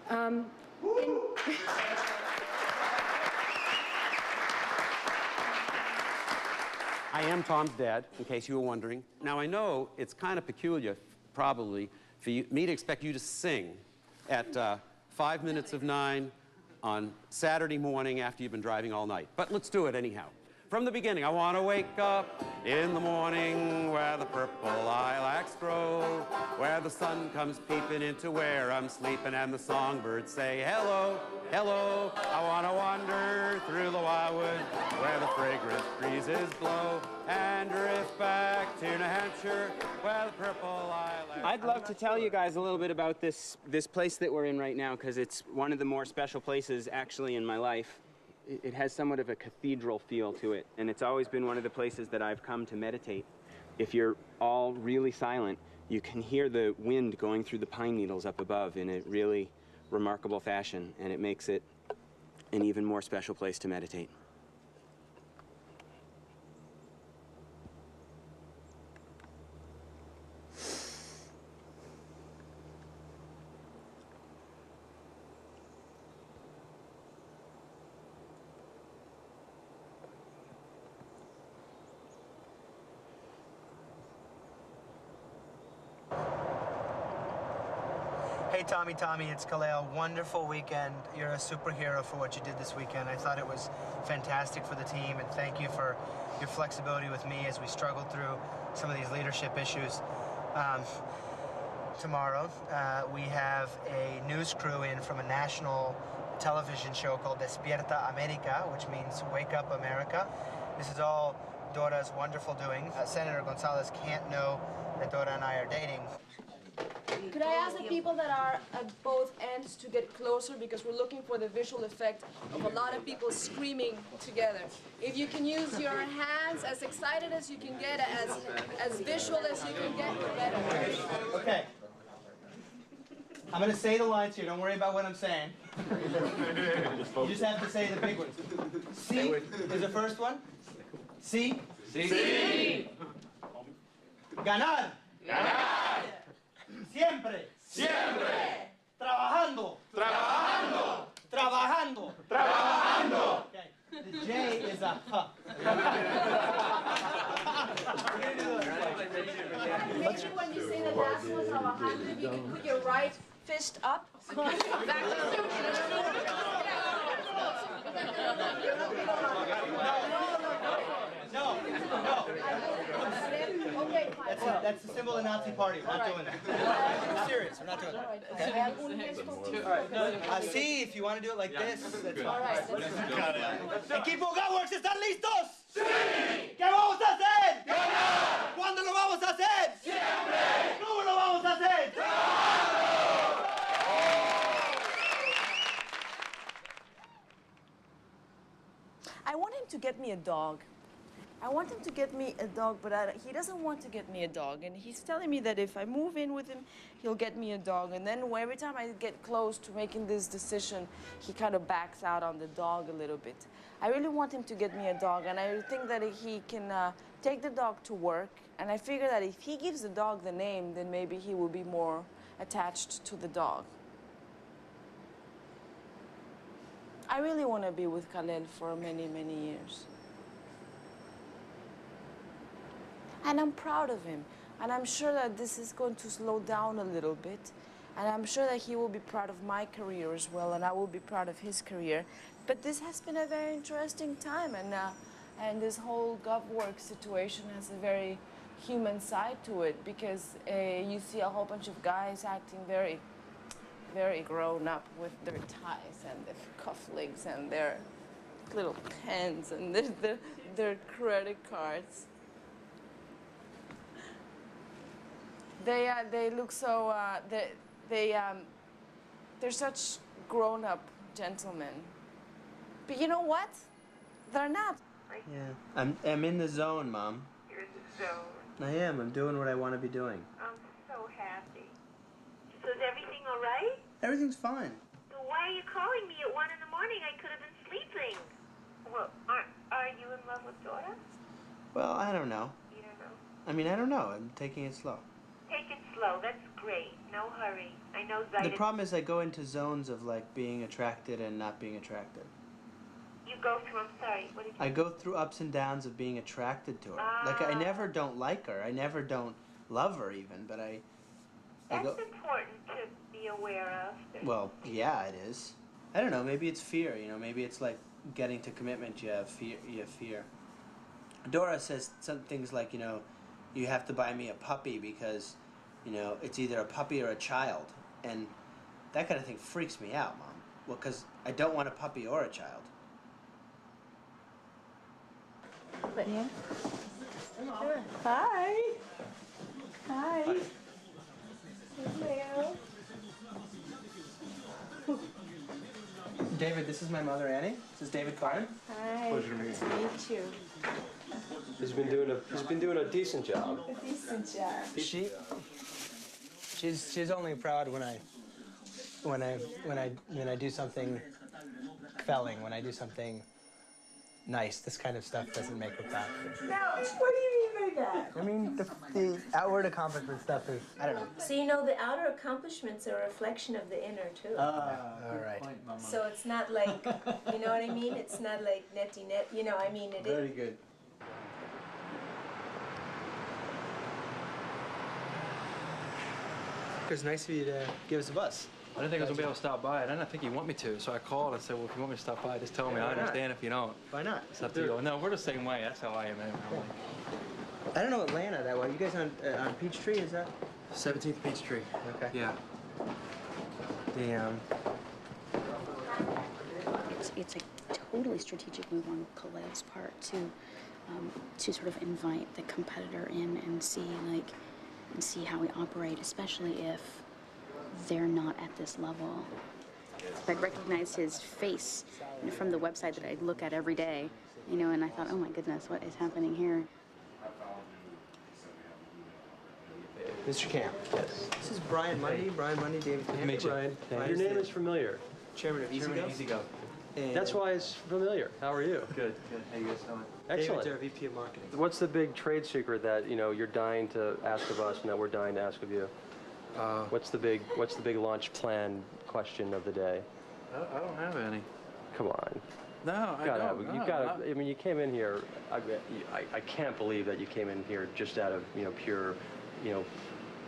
I am Tom's dad, in case you were wondering. Now, I know it's kind of peculiar, probably, for me to expect you to sing at 5 minutes of 9 on Saturday morning after you've been driving all night. But let's do it anyhow. From the beginning, I want to wake up in the morning where the purple lilacs grow, where the sun comes peeping into where I'm sleeping and the songbirds say, hello, hello. I want to wander through the wildwood where the fragrant breezes blow and drift back to New Hampshire where the purple lilacs... I'd love to tell you guys a little bit about this place that we're in right now, because it's one of the more special places actually in my life. It has somewhat of a cathedral feel to it, and it's always been one of the places that I've come to meditate. If you're all really silent, you can hear the wind going through the pine needles up above in a really remarkable fashion, and it makes it an even more special place to meditate. Hey, Tommy, it's Kaleil. Wonderful weekend. You're a superhero for what you did this weekend. I thought it was fantastic for the team, and thank you for your flexibility with me as we struggled through some of these leadership issues. Tomorrow, we have a news crew in from a national television show called Despierta America, which means Wake Up America. This is all Dora's wonderful doing. Senator Gonzalez can't know that Dora and I are dating. Could I ask the people that are at both ends to get closer, because we're looking for the visual effect of a lot of people screaming together. If you can use your hands, as excited as you can get, as visual as you can get, the better. Okay. I'm going to say the lines here. Don't worry about what I'm saying. You just have to say the big ones. C is the first one. C. Sí. Ganar. Ganar. Siempre. Siempre. Trabajando. Trabajando. Trabajando. Trabajando. Okay. The J is a H. Make sure when you say the last one, trabajando, if you can put your right fist up. Back to No, That's the symbol of Nazi party. We're not doing that. I'm serious. We're not doing that. Okay? See, if you want to do it like this, that's fine. Equipo Gunworks, ¿están listos? ¡Sí! ¿Qué vamos a hacer? ¡Ganar! ¿Cuándo lo vamos a hacer? ¡Siempre! ¿Cómo lo vamos a hacer? I want him to get me a dog. I want him to get me a dog, but he doesn't want to get me a dog. And he's telling me that if I move in with him, he'll get me a dog. And then every time I get close to making this decision, he kind of backs out on the dog a little bit. I really want him to get me a dog, and I think that he can take the dog to work. And I figure that if he gives the dog the name, then maybe he will be more attached to the dog. I really want to be with Kaleil for many, many years. And I'm proud of him. And I'm sure that this is going to slow down a little bit. And I'm sure that he will be proud of my career as well, and I will be proud of his career. But this has been a very interesting time, and this whole GovWorks situation has a very human side to it, because you see a whole bunch of guys acting very, very grown up with their ties and their cufflinks and their little pens and their credit cards. They look so, they're such grown-up gentlemen. But you know what? They're not. Yeah, I'm in the zone, Mom. You're in the zone. I am. I'm doing what I want to be doing. I'm so happy. So is everything all right? Everything's fine. So why are you calling me at 1 in the morning? I could have been sleeping. Well, are you in love with Dora? Well, I don't know. You don't know? I mean, I don't know. I'm taking it slow. Take it slow. That's great. No hurry. I know Zayda... The problem is I go into zones of, like, being attracted and not being attracted. You go through... I'm sorry. What did you... I go through ups and downs of being attracted to her. Like, I never don't like her. I never don't love her, even, but I That's go... important to be aware of. Well, yeah, it is. I don't know. Maybe it's fear, you know. Maybe it's like getting to commitment. You have fear. Dora says some things like, you know, you have to buy me a puppy because, you know, it's either a puppy or a child. And that kind of thing freaks me out, Mom. Well, because I don't want a puppy or a child. Yeah. Hi. Hi. Hello. David, this is my mother, Annie. This is David Klein. Hi. Pleasure to meet you. Nice to meet you. He's been doing a decent job. A decent job. She's only proud when I do something felling, when I do something nice. This kind of stuff doesn't make her proud. No, what do you mean by that? I mean, the outward accomplishment stuff is, I don't know. So you know the outer accomplishments are a reflection of the inner too. All right. So it's not like, you know what I mean? It's not like netty net, you know, I mean it is. Very good. It's nice of you to give us a bus. I didn't think I was going to be able to stop by. I didn't think you want me to, so I called and said, well, if you want me to stop by, just tell me. I understand if you don't. Why not? It's up to you. No, we're the same way. That's how I am. I don't know Atlanta that well. You guys on Peachtree, is that? 17th Peachtree. Okay. Yeah. Damn. It's a totally strategic move on Kaleil's part to sort of invite the competitor in and see how we operate, especially if they're not at this level. I'd recognized his face from the website that I look at every day, you know, and I thought, oh my goodness, what is happening here? Mr. Camp. Yes. This is Brian Mundy. Brian Mundy, David Camp. Meet you. Brian. Your name is familiar. Chairman of EasyGo. That's why it's familiar. How are you? Good. How you guys doing? Excellent. David's our VP of Marketing. What's the big trade secret that you're dying to ask of us and that we're dying to ask of you? What's the big launch plan question of the day? I don't have any. Come on. No, I don't. You gotta. I mean, you came in here. I can't believe that you came in here just out of pure,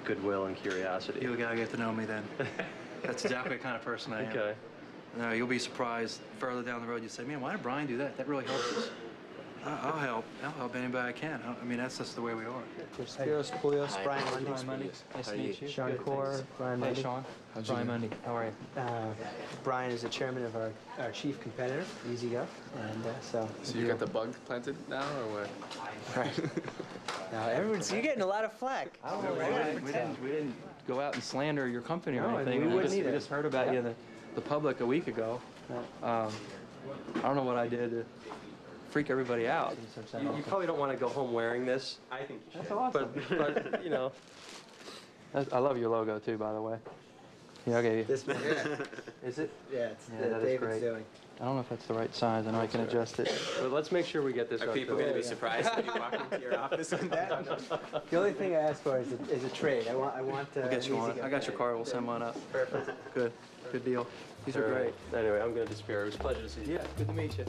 goodwill and curiosity. You gotta get to know me then. That's exactly the kind of person I am. Okay. No, you'll be surprised further down the road. You say, man, why did Brian do that? That really helps us. I'll help. I'll help anybody I can. I mean, that's just the way we are. Spiros Poulios, Brian Mundy. Brian Mundy. Nice to meet you. Sean Good, Core, thanks. Brian Hi, Mundy. Sean. Brian Mundy. How are you? Brian is the chairman of our chief competitor, EasyGo, and So you got the bug planted now, or what? Right. Now you're getting a lot of flack. We didn't go out and slander your company or No, anything. we wouldn't We either. just heard about you in the public a week ago. I don't know what I did to freak everybody out. You probably don't want to go home wearing this. I think you should. That's awesome. But you know. I love your logo too, by the way. Yeah, I gave you. This one. Is it? Yeah, it's Yeah, that is David's great. doing. I don't know if that's the right size. I know I can adjust it. Well, let's make sure we get this. Are up people to going to it. be surprised when you walk into your office with that? The only thing I asked for is a trade. I want. We'll get you one. I got your card. We'll send one up. Perfect. Good. Good deal. These are All great. right. Anyway, I'm going to disappear. It was a pleasure to see you. Yeah, good to meet you.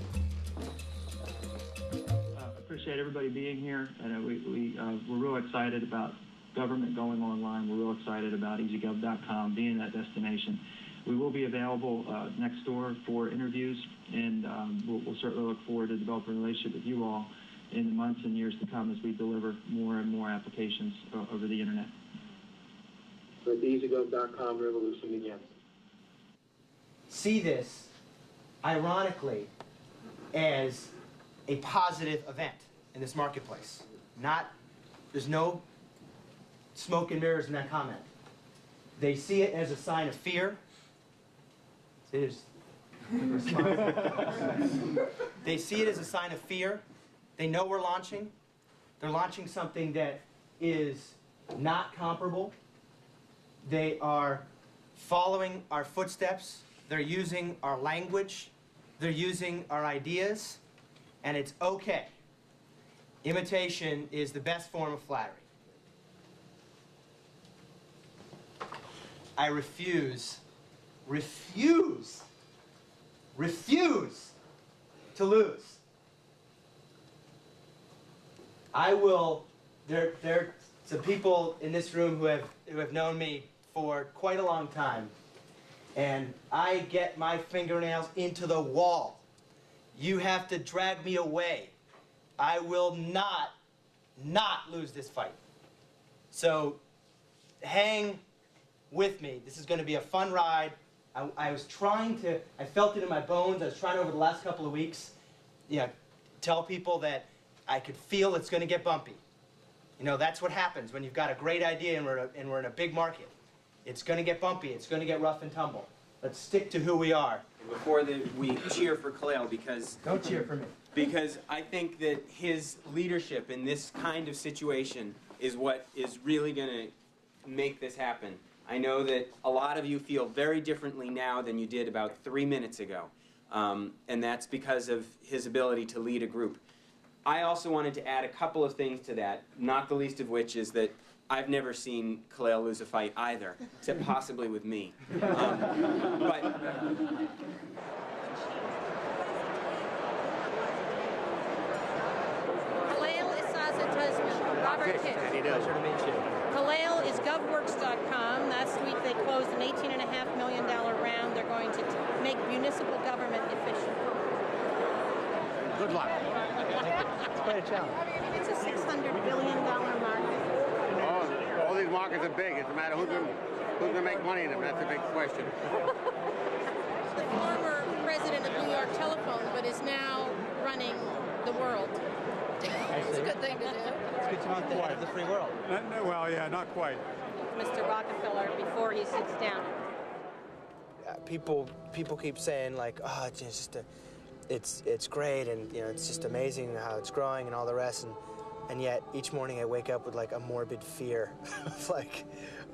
Appreciate everybody being here, and we're real excited about government going online. We're real excited about EasyGov.com being that destination. We will be available next door for interviews, and we'll certainly look forward to developing a relationship with you all in the months and years to come as we deliver more and more applications over the internet. Let the EasyGov.com revolution begin. See this, ironically, as a positive event in this marketplace. There's no smoke and mirrors in that comment. They see it as a sign of fear. They see it as a sign of fear. They know we're launching. They're launching something that is not comparable. They are following our footsteps. They're using our language. They're using our ideas. And it's okay. Imitation is the best form of flattery. I refuse to lose. I will, there are some people in this room who have known me for quite a long time, and I get my fingernails into the wall. You have to drag me away. I will not lose this fight. So hang with me. This is going to be a fun ride. I felt it in my bones. I was trying over the last couple of weeks, tell people that I could feel it's going to get bumpy. You know, that's what happens when you've got a great idea and we're in a big market. It's going to get bumpy. It's going to get rough and tumble. Let's stick to who we are. Before we cheer for Kaleil, because... Don't cheer for me. Because I think that his leadership in this kind of situation is what is really going to make this happen. I know that a lot of you feel very differently now than you did about 3 minutes ago. And that's because of his ability to lead a group. I also wanted to add a couple of things to that, not the least of which is that I've never seen Kaleil lose a fight either, except possibly with me. But Kaleil, Isaza, Tuzman, Robert Kitt. Pleasure to meet you. Kaleil is govworks.com. Last week they closed an $18.5 million round. They're going to make municipal government efficient. Good luck. It's quite a challenge. It's a $600 billion market. All these markets are big. It's a matter who's going to make money in them. That's a big question. The former president of New York Telephone, but is now running the world. It's a good thing to do. It's good to meet the head of the free world. Well, yeah, not quite. Mr. Rockefeller before he sits down. People keep saying like, oh, it's just it's great, and it's just amazing how it's growing and all the rest, and yet each morning I wake up with like a morbid fear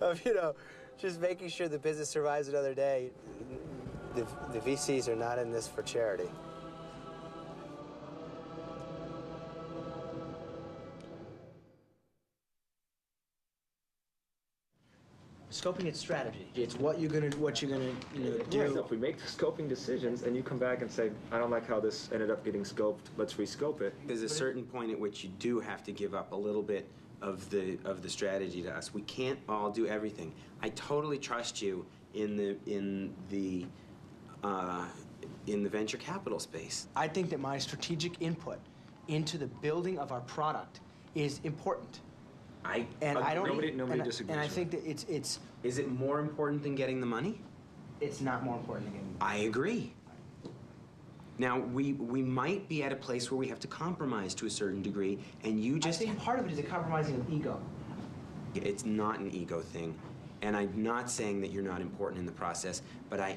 of just making sure the business survives another day. The VCs are not in this for charity. Scoping its strategy. It's what you're gonna do. Yeah, so if we make the scoping decisions and you come back and say, I don't like how this ended up getting scoped, let's rescope it. there's a certain point at which you do have to give up a little bit of the strategy to us. We can't all do everything. I totally trust you in the venture capital space. I think that my strategic input into the building of our product is important. I don't. Nobody disagrees. And I think that it's. Is it more important than getting the money? It's not more important than getting the money. I agree. Now, we might be at a place where we have to compromise to a certain degree, and you just... I think part of it is a compromising of ego. It's not an ego thing, and I'm not saying that you're not important in the process, but I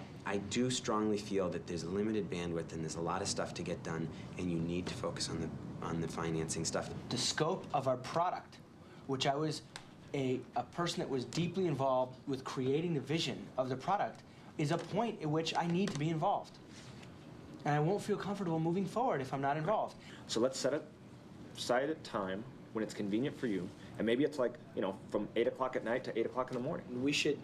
do strongly feel that there's limited bandwidth and there's a lot of stuff to get done, and you need to focus on the financing stuff. The scope of our product, which I was a person that was deeply involved with creating the vision of the product, is a point at which I need to be involved. And I won't feel comfortable moving forward if I'm not involved. So let's set aside a time when it's convenient for you, and maybe it's like, you know, from 8 o'clock at night to 8 o'clock in the morning. We should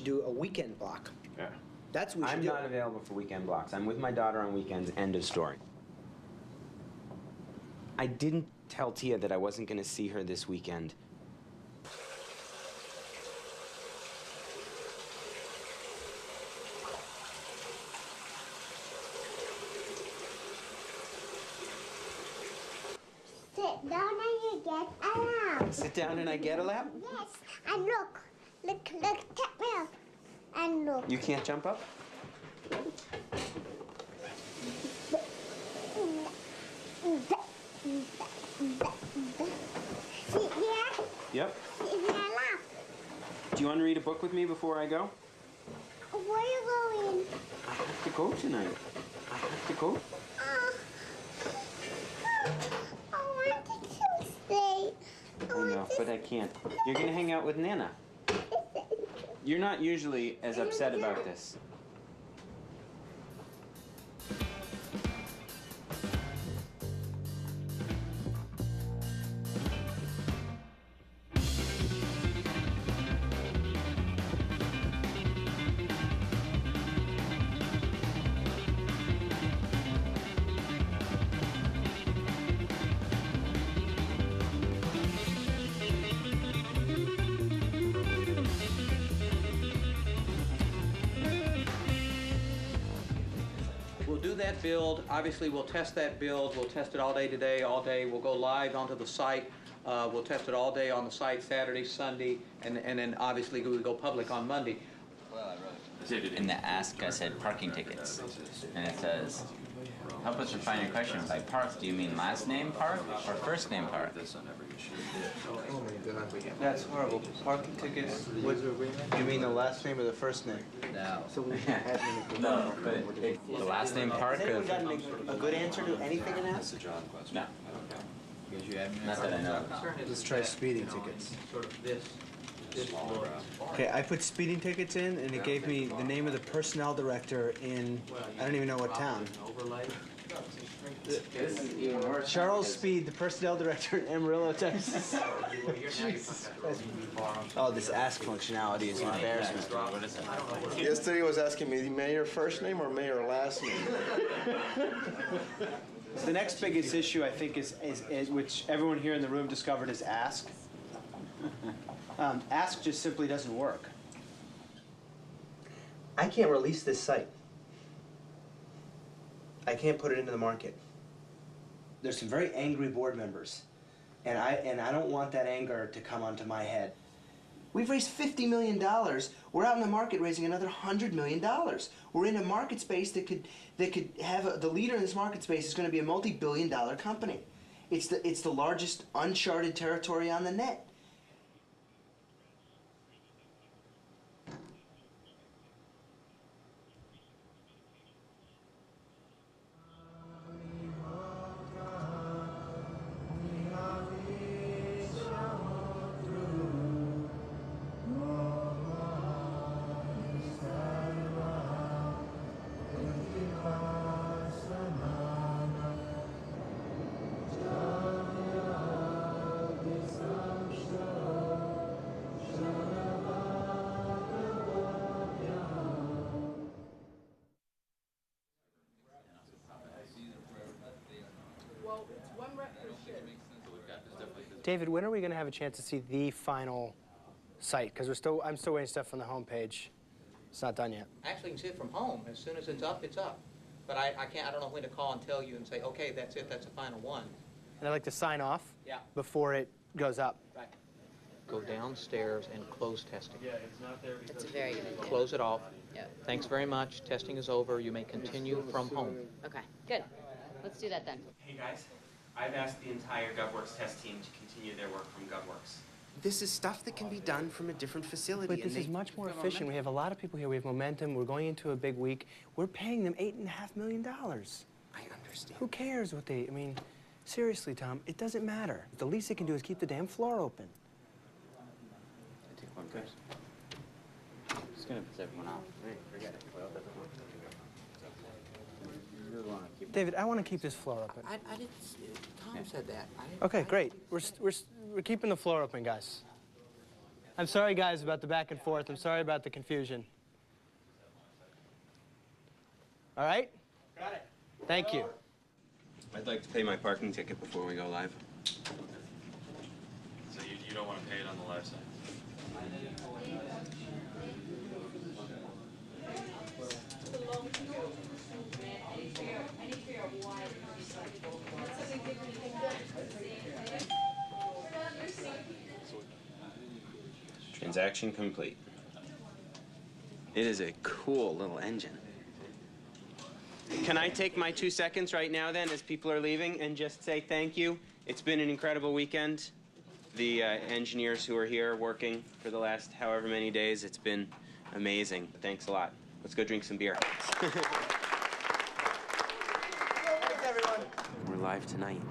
do a weekend block. Yeah. That's what we should I'm do. not available for weekend blocks. I'm with my daughter on weekends, end of story. I didn't tell Tia that I wasn't going to see her this weekend. Sit down and you get a lap. Sit down and I get a lap? Yes, and look, take me up, and look. You can't jump up? Sit there. Yep. Sit in my lap. Do you want to read a book with me before I go? Where are you going? I have to go tonight. I have to go. I wanted to stay. I know, but I can't. You're going to hang out with Nana. You're not usually as upset about this. Build. Obviously, we'll test that build. We'll test it all day today, all day. We'll go live onto the site. We'll test it all day on the site, Saturday, Sunday, and then obviously we go public on Monday. In the ask, I said parking tickets, and it says, help us refine your question. By parks, do you mean last name park or first name park? That's horrible. Parking tickets. What, you mean the last name or the first name? No. So we No, but the last name park. Has anyone gotten a good answer to anything in that? No. Not that I know. Let's try speeding tickets. Okay, I put speeding tickets in, and it gave me the name of the personnel director in, I don't even know what town. Charles Speed, the personnel director in Amarillo, Texas. Jesus Christ. Oh, this ask functionality is an embarrassment. Yesterday was asking me, mayor first name or mayor last name? The next biggest issue, I think, is which everyone here in the room discovered, is ask. Ask just simply doesn't work. I can't release this site. I can't put it into the market. There's some very angry board members, and I don't want that anger to come onto my head. We've raised $50 million. We're out in the market raising another $100 million. We're in a market space that could have the leader in this market space is going to be a multi-billion-dollar company. It's the largest uncharted territory on the net. David, when are we going to have a chance to see the final site? Because I'm still waiting stuff on the homepage. It's not done yet. Actually, you can see it from home. As soon as it's up, it's up. but I can't. I don't know when to call and tell you and say, okay, that's it. That's the final one. And I like to sign off Yeah. before it goes up. Right. Go downstairs and close testing. Yeah, it's not there because That's a very good idea. Close it off. Yeah. Thanks very much. Testing is over. You may continue from home. Okay, good. Let's do that then. Hey guys, I've asked the entire GovWorks test team to continue their work from GovWorks. This is stuff that can be done from a different facility. But this is much more efficient. We have a lot of people here. We have momentum. We're going into a big week. We're paying them $8.5 million. I understand. Who cares what they, I mean, seriously, Tom, it doesn't matter. The least they can do is keep the damn floor open. I take one first. Just gonna piss everyone off. Forget it. David, I want to keep this floor open. I didn't. Tom said that. Okay, great. We're keeping the floor open, guys. I'm sorry, guys, about the back and forth. I'm sorry about the confusion. All right? Got it. Thank you. I'd like to pay my parking ticket before we go live. So you don't want to pay it on the live side? Transaction complete. It is a cool little engine. Can I take my 2 seconds right now then as people are leaving and just say thank you? It's been an incredible weekend. The engineers who are here working for the last however many days, it's been amazing. Thanks a lot. Let's go drink some beer. Thanks, everyone. We're live tonight.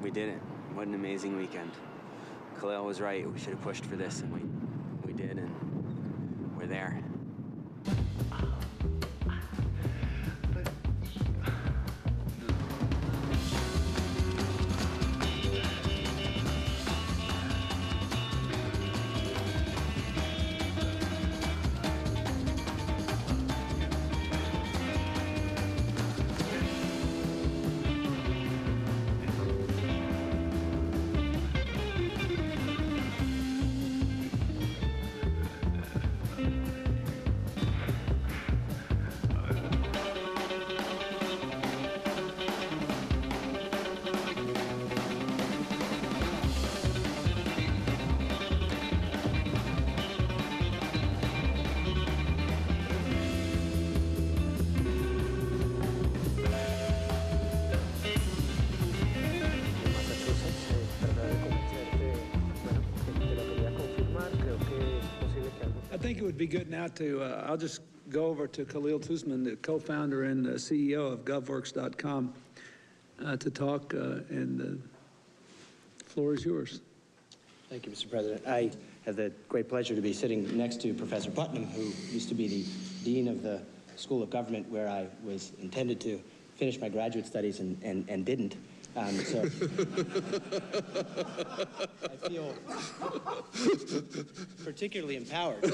We did it. What an amazing weekend. Kaleil was right. We should have pushed for this, and we did, and we're there. I think it would be good now to, I'll just go over to Kaleil Tuzman, the co-founder and CEO of GovWorks.com, to talk, and the floor is yours. Thank you, Mr. President. I have the great pleasure to be sitting next to Professor Putnam, who used to be the dean of the School of Government, where I was intended to finish my graduate studies and didn't. So I feel particularly empowered.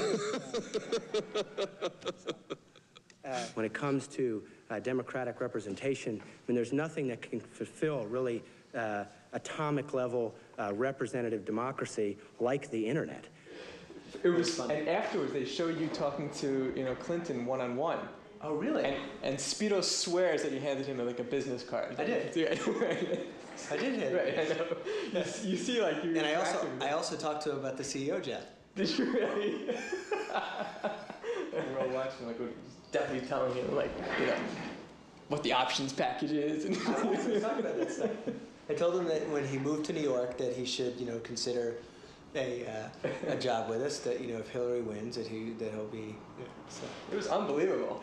When it comes to democratic representation, I mean, there's nothing that can fulfill really atomic level representative democracy like the internet. It was fun. And afterwards, they showed you talking to, Clinton one-on-one. Oh, really? And Speedo swears that you handed him like a business card. I did. I did hand Right, I know. You see, like, you. And I also talked to him about the CEO jet. Did you really? And we're all watching, like, we're definitely telling him, like, what the options package is. And I was talking about that stuff. I told him that when he moved to New York, that he should, consider a job with us. That if Hillary wins, that he'll be. So. It was unbelievable.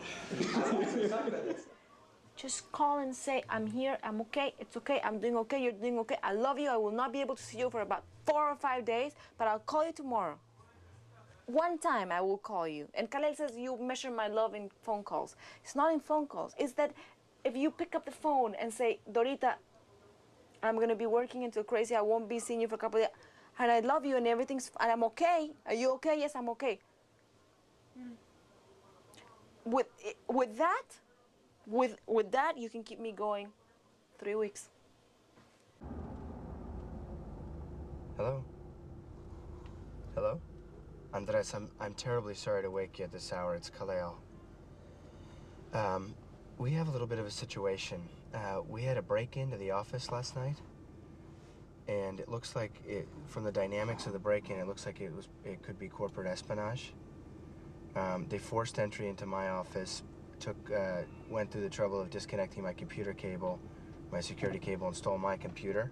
Just call and say, I'm here, I'm okay, it's okay, I'm doing okay, you're doing okay, I love you, I will not be able to see you for about 4 or 5 days, but I'll call you tomorrow. One time I will call you. And Kaleil says you measure my love in phone calls. It's not in phone calls. It's that if you pick up the phone and say, Dorita, I'm going to be working until crazy, I won't be seeing you for a couple of days, and I love you and and I'm okay. Are you okay? Yes, I'm okay. With that, you can keep me going 3 weeks. Hello? Hello? Andres, I'm terribly sorry to wake you at this hour. It's Kaleil. We have a little bit of a situation. We had a break-in to the office last night, and it looks like from the dynamics of the break-in, it looks like it could be corporate espionage. They forced entry into my office, went through the trouble of disconnecting my computer cable, my security cable, and stole my computer.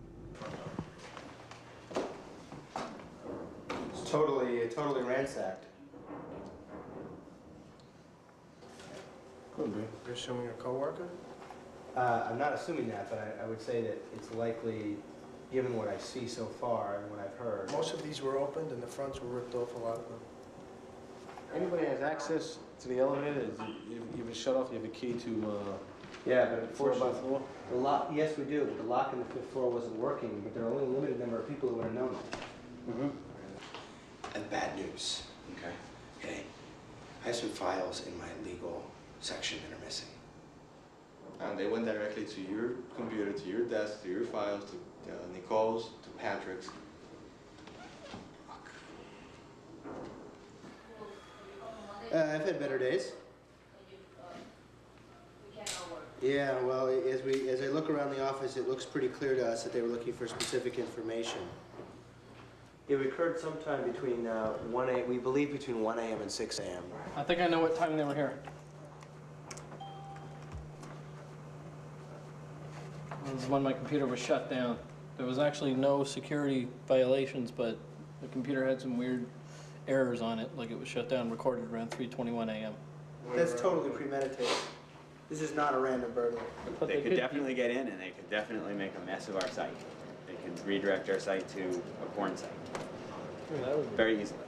It's totally ransacked. Good, dude. You're assuming a coworker? I'm not assuming that, but I would say that it's likely, given what I see so far and what I've heard. Most of these were opened and the fronts were ripped off, a lot of them. Anybody has access to the elevator? You have a shut off, you have a key to, Yeah, but floor by unfortunately, floor? the lock, yes, we do, but the lock on the 5th floor wasn't working, but there are only a limited number of people who would have known it. Mm-hmm. And bad news. Okay. I have some files in my legal section that are missing. And they went directly to your computer, to your desk, to your files, to Nicole's, to Patrick's. I've had better days. Yeah, well, as I look around the office, it looks pretty clear to us that they were looking for specific information. It occurred sometime between 1 a.m. We believe between 1 a.m. and 6 a.m. I think I know what time they were here. This is when my computer was shut down. There was actually no security violations, but the computer had some weird errors on it, like it was shut down, recorded around 3:21 a.m. That's totally premeditated. This is not a random burglary. They could definitely get in, and they could definitely make a mess of our site. They could redirect our site to a porn site. Very easily,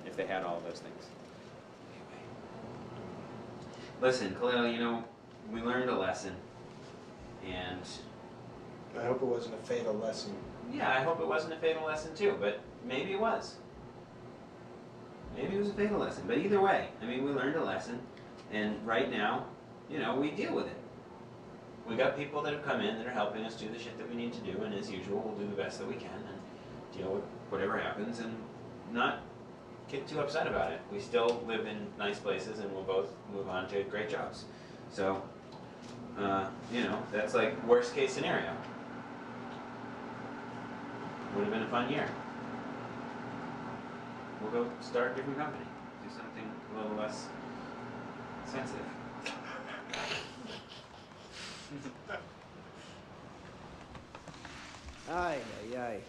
if they had all of those things. Listen, Kaleil, you know, we learned a lesson, and... I hope it wasn't a fatal lesson. Yeah, I hope it wasn't a fatal lesson too, but maybe it was. Maybe it was a fatal lesson, but either way, I mean, we learned a lesson, and right now, you know, we deal with it. We got people that have come in that are helping us do the shit that we need to do, and as usual, we'll do the best that we can and deal with whatever happens and not get too upset about it. We still live in nice places, and we'll both move on to great jobs. So, you know, that's like worst case scenario. Would have been a fun year. We'll go start a different company. Do something a little less sensitive. Aye, aye, aye.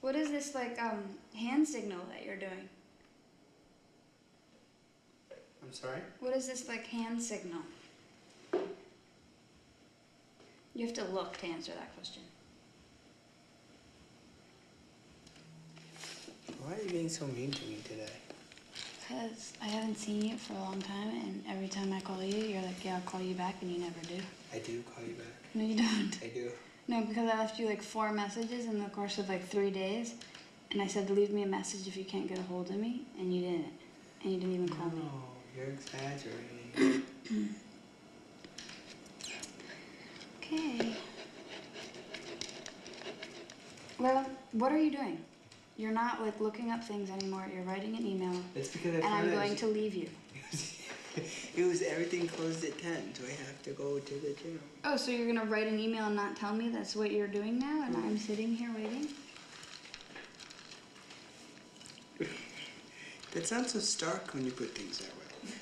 What is this, like, hand signal that you're doing? I'm sorry? What is this, like, hand signal? You have to look to answer that question. Why are you being so mean to me today? Because I haven't seen you for a long time, and every time I call you, you're like, yeah, I'll call you back, and you never do. I do call you back. No, you don't. I do. No, because I left you like 4 messages in the course of like 3 days, and I said, leave me a message if you can't get a hold of me, and you didn't. And you didn't even call me. No, you're exaggerating. Okay. Well, what are you doing? You're not like looking up things anymore. You're writing an email. That's because and I'm going to leave you. It was everything closed at 10, so I have to go to the gym. Oh, so you're gonna write an email and not tell me that's what you're doing now, and I'm sitting here waiting? That sounds so stark when you put things that way.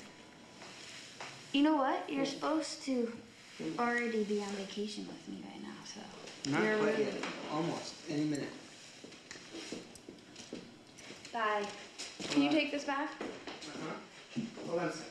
You know what? You're supposed to already be on vacation with me right now, so. Not you're quite really... yet. Almost. Any minute. Bye. Can you take this back? Hold on a second.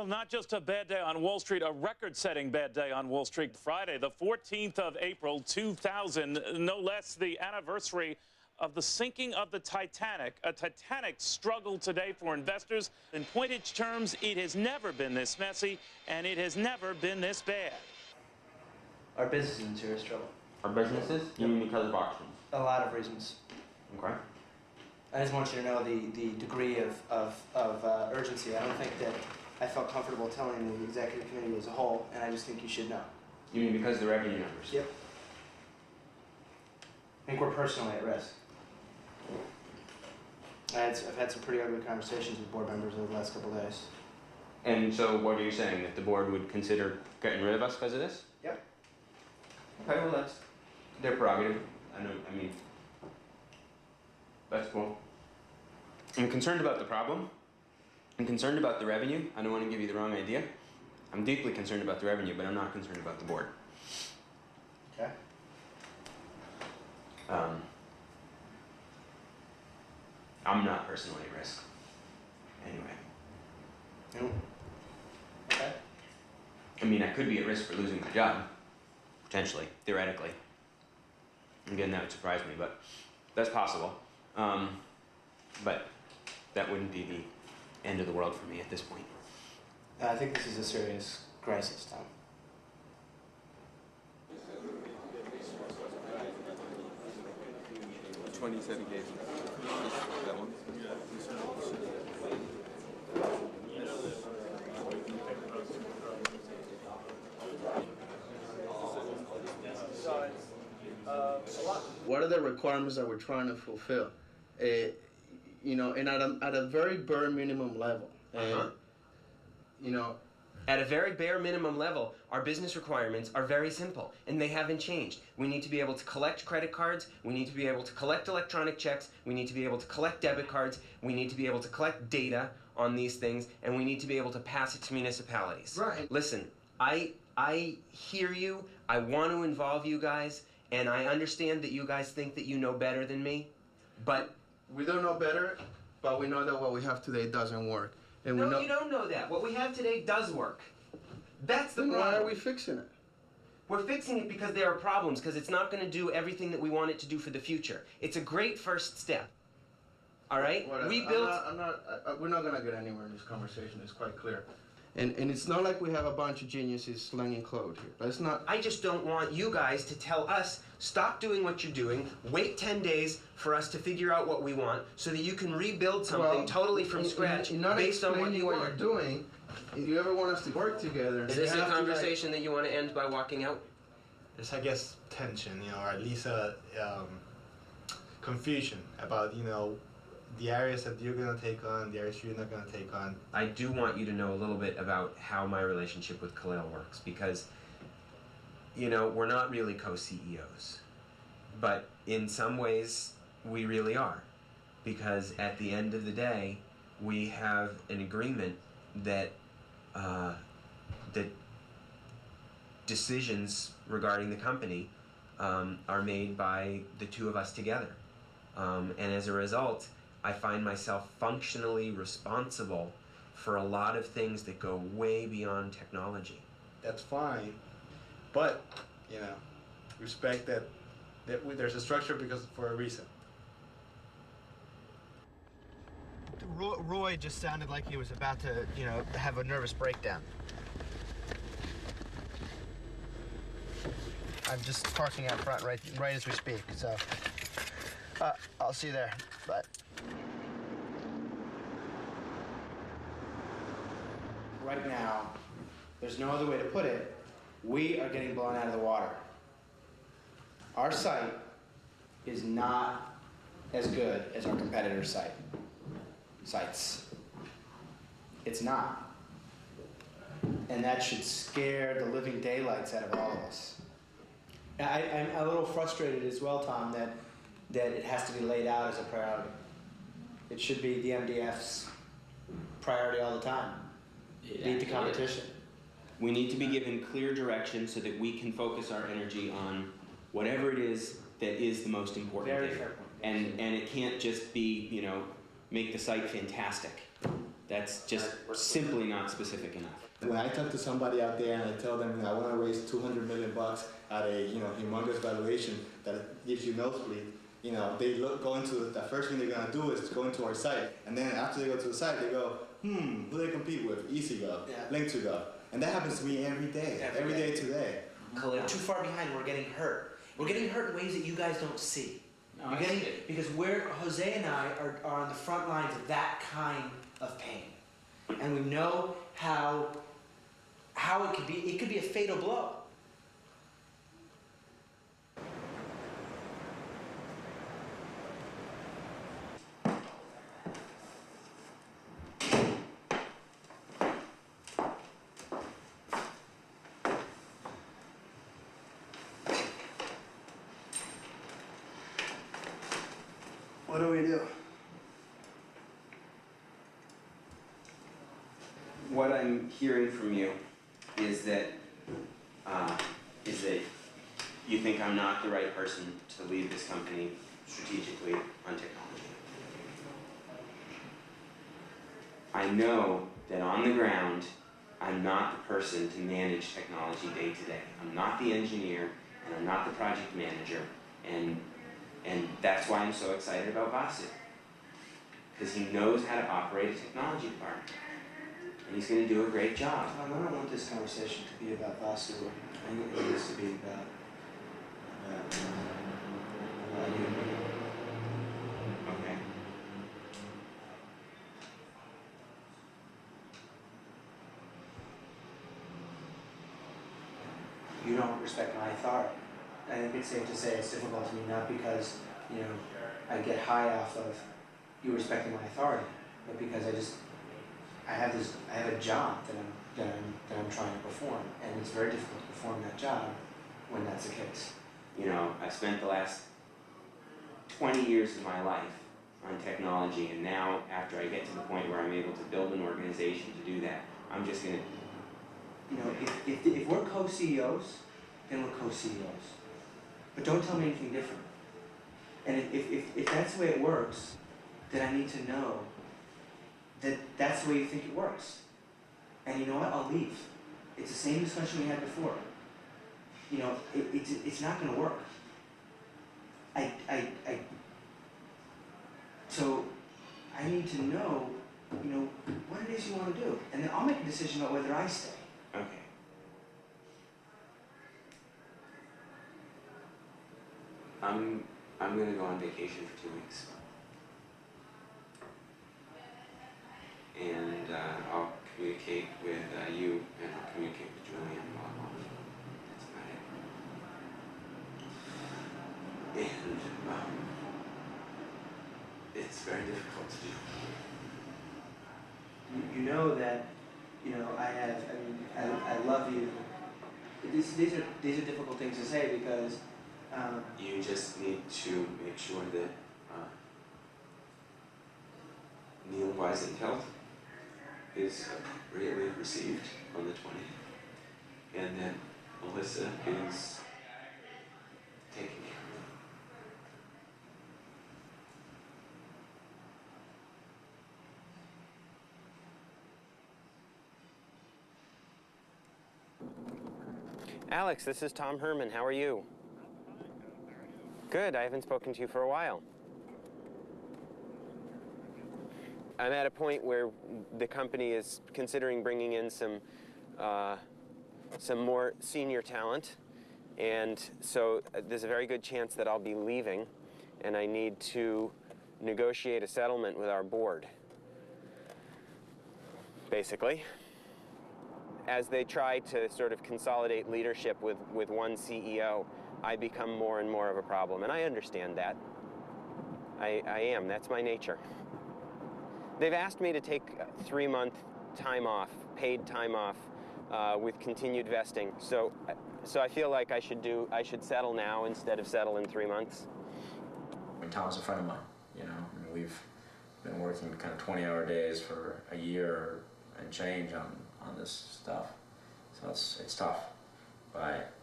Well, not just a bad day on Wall Street, a record-setting bad day on Wall Street. Friday, the 14th of April, 2000, no less the anniversary of the sinking of the Titanic. A Titanic struggle today for investors. In pointage terms, it has never been this messy, and it has never been this bad. Our business is in serious trouble. Our businesses? You mean because of auctions? A lot of reasons. Okay. I just want you to know the degree of urgency. I don't think that I felt comfortable telling the executive committee as a whole, and I just think you should know. You mean because of the revenue numbers? Yep. I think we're personally at risk. I've had some pretty ugly conversations with board members over the last couple of days. And so what are you saying, that the board would consider getting rid of us because of this? Yep. Okay, well, that's their prerogative. I mean, that's cool. I'm concerned about the problem. I'm concerned about the revenue. I don't want to give you the wrong idea. I'm deeply concerned about the revenue, but I'm not concerned about the board. Okay. I'm not personally at risk. Anyway. No. Okay. I mean, I could be at risk for losing my job. Potentially, theoretically. Again, that would surprise me, but that's possible. But that wouldn't be the end of the world for me at this point. I think this is a serious crisis, Tom. That one? What are the requirements that we're trying to fulfill? You know, and at a very bare minimum level. You know, At a very bare minimum level, our business requirements are very simple, and they haven't changed. We need to be able to collect credit cards, we need to be able to collect electronic checks, we need to be able to collect debit cards, we need to be able to collect data on these things, and we need to be able to pass it to municipalities. Right. Listen, I hear you, I want to involve you guys, and I understand that you guys think that you know better than me, but... We don't know better, but we know that what we have today doesn't work. And No, we know you don't know that. What we have today does work. That's the Then problem. why are we fixing it? We're fixing it because there are problems, because it's not going to do everything that we want it to do for the future. It's a great first step. All right? Whatever. We built... We're not going to get anywhere in this conversation. It's quite clear. And it's not like we have a bunch of geniuses slinging code here. Let's not... I just don't want you guys to tell us, stop doing what you're doing, wait 10 days for us to figure out what we want, so that you can rebuild something totally from scratch based on what you want. You're doing. If you ever want us to work together... Is this a conversation that you want to end by walking out? There's, I guess, tension, you know, or at least a confusion about, you know, the areas that you're going to take on, the areas you're not going to take on. I do want you to know a little bit about how my relationship with Kaleil works, because, you know, we're not really co-CEOs. But in some ways, we really are. Because at the end of the day, we have an agreement that that decisions regarding the company are made by the two of us together. And as a result, I find myself functionally responsible for a lot of things that go way beyond technology. That's fine, but, you know, respect that there's a structure for a reason. Roy just sounded like he was about to, you know, have a nervous breakdown. I'm just parking out front right as we speak, so I'll see you there. Bye. Right now, there's no other way to put it, we are getting blown out of the water. Our site is not as good as our competitor's sites. It's not. And that should scare the living daylights out of all of us. I'm a little frustrated as well, Tom, that it has to be laid out as a priority. It should be the MDF's priority all the time. Beat the competition. We need to be given clear direction so that we can focus our energy on whatever it is that is the most important Very thing. fair point. And it can't just be, you know, make the site fantastic. That's just simply not specific enough. When I talk to somebody out there and I tell them, I want to raise $200 million at a humongous valuation that gives you nosebleed, they go into the first thing they're going to do is go into our site, and then after they go to the site, they go, who do they compete with? EasyGov, Link2Gov, and that happens to me every day, every day today. Kaleil, too far behind. We're getting hurt. We're getting hurt in ways that you guys don't see. No, because Jose and I are on the front lines of that kind of pain, and we know how it could be. It could be a fatal blow. What do we do? What I'm hearing from you is that you think I'm not the right person to lead this company strategically on technology. I know that on the ground, I'm not the person to manage technology day to day. I'm not the engineer, and I'm not the project manager, and that's why I'm so excited about Vasu. Because he knows how to operate a technology department. And he's going to do a great job. I don't want this conversation to be about Vasu. I think it needs to be about you. Okay. You don't respect my authority. I think it's safe to say it's difficult to me, not because, I get high off of you respecting my authority, but because I have a job that I'm trying to perform, and it's very difficult to perform that job when that's the case. I've spent the last 20 years of my life on technology, and now, after I get to the point where I'm able to build an organization to do that, I'm just going to... If we're co-CEOs, then we're co-CEOs. But don't tell me anything different. And if that's the way it works, then I need to know that that's the way you think it works. And you know what? I'll leave. It's the same discussion we had before. It's not going to work. So I need to know, what it is you want to do. And then I'll make a decision about whether I stay. Okay. I'm going to go on vacation for 2 weeks. And I'll communicate with you, and I'll communicate with Julian while I'm on. That's about it. And it's very difficult to do. You know that, I love you. These are difficult things to say because you just need to make sure that Neil Weisenfeld is appropriately received on the 20th, and that Melissa is taken care of. Alex, this is Tom Herman. How are you? Good. I haven't spoken to you for a while. I'm at a point where the company is considering bringing in some more senior talent, and so there's a very good chance that I'll be leaving, and I need to negotiate a settlement with our board, basically. As they try to sort of consolidate leadership with one CEO, I become more and more of a problem, and I understand that. I am. That's my nature. They've asked me to take 3-month time off, paid time off, with continued vesting. So I feel like I should settle now instead of settle in 3 months. Tom's a friend of mine. We've been working kind of 20-hour days for a year and change on this stuff. So it's tough, but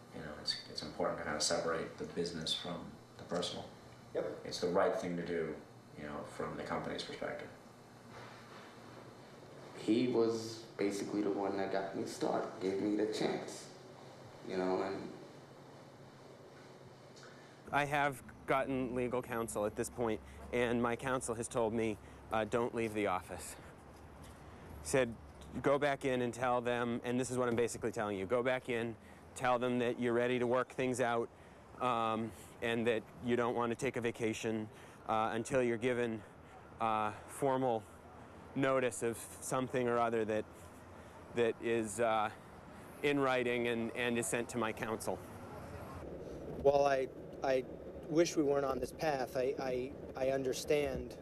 it's important to kind of separate the business from the personal. Yep. It's the right thing to do, from the company's perspective. he was basically the one that got me started, gave me the chance, you know, and I have gotten legal counsel at this point, and my counsel has told me, don't leave the office. He said, go back in and tell them, and this is what I'm basically telling you, go back in, tell them that you're ready to work things out, and that you don't want to take a vacation until you're given formal notice of something or other that is in writing and is sent to my counsel. While I wish we weren't on this path, I understand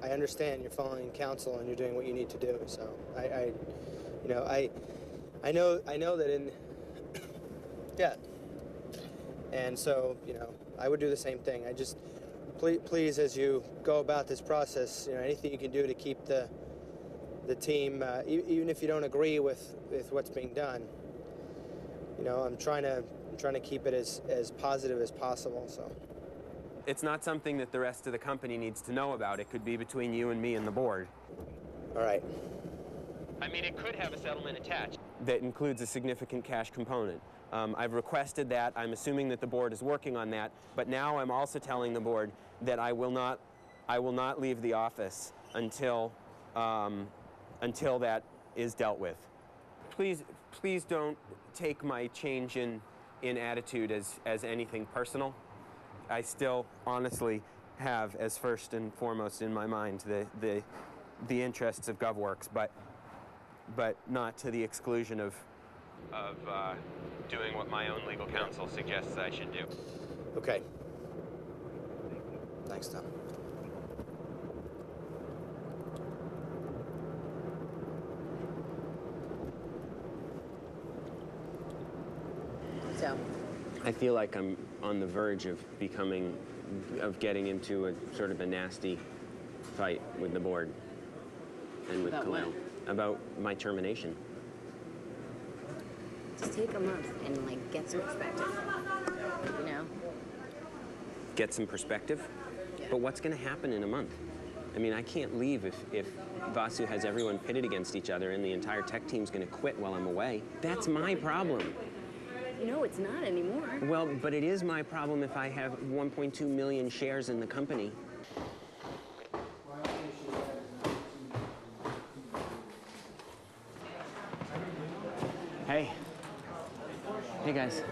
you're following counsel and you're doing what you need to do. So I know that in yeah. And so, you know, I would do the same thing. I just please as you go about this process, you know, anything you can do to keep the team, even if you don't agree with what's being done, you know, I'm trying to keep it as positive as possible. So it's not something that the rest of the company needs to know about. It could be between you and me and the board. All right. I mean, it could have a settlement attached that includes a significant cash component. I've requested that. I'm assuming that the board is working on that. But now I'm also telling the board that I will not leave the office until that is dealt with. Please don't take my change in attitude as anything personal. I still honestly have as first and foremost in my mind the interests of GovWorks, but not to the exclusion of doing what my own legal counsel suggests I should do. Okay. Thanks, Tom. So, I feel like I'm on the verge of getting into a sort of a nasty fight with the board and with About Kaleil what? about my termination. just take a month and like get some perspective, you know? Get some perspective? Yeah. But what's going to happen in a month? I mean, I can't leave if Vasu has everyone pitted against each other and the entire tech team's going to quit while I'm away. That's my problem. No, it's not anymore. Well, but it is my problem if I have 1.2 million shares in the company. Hey. Hey, guys.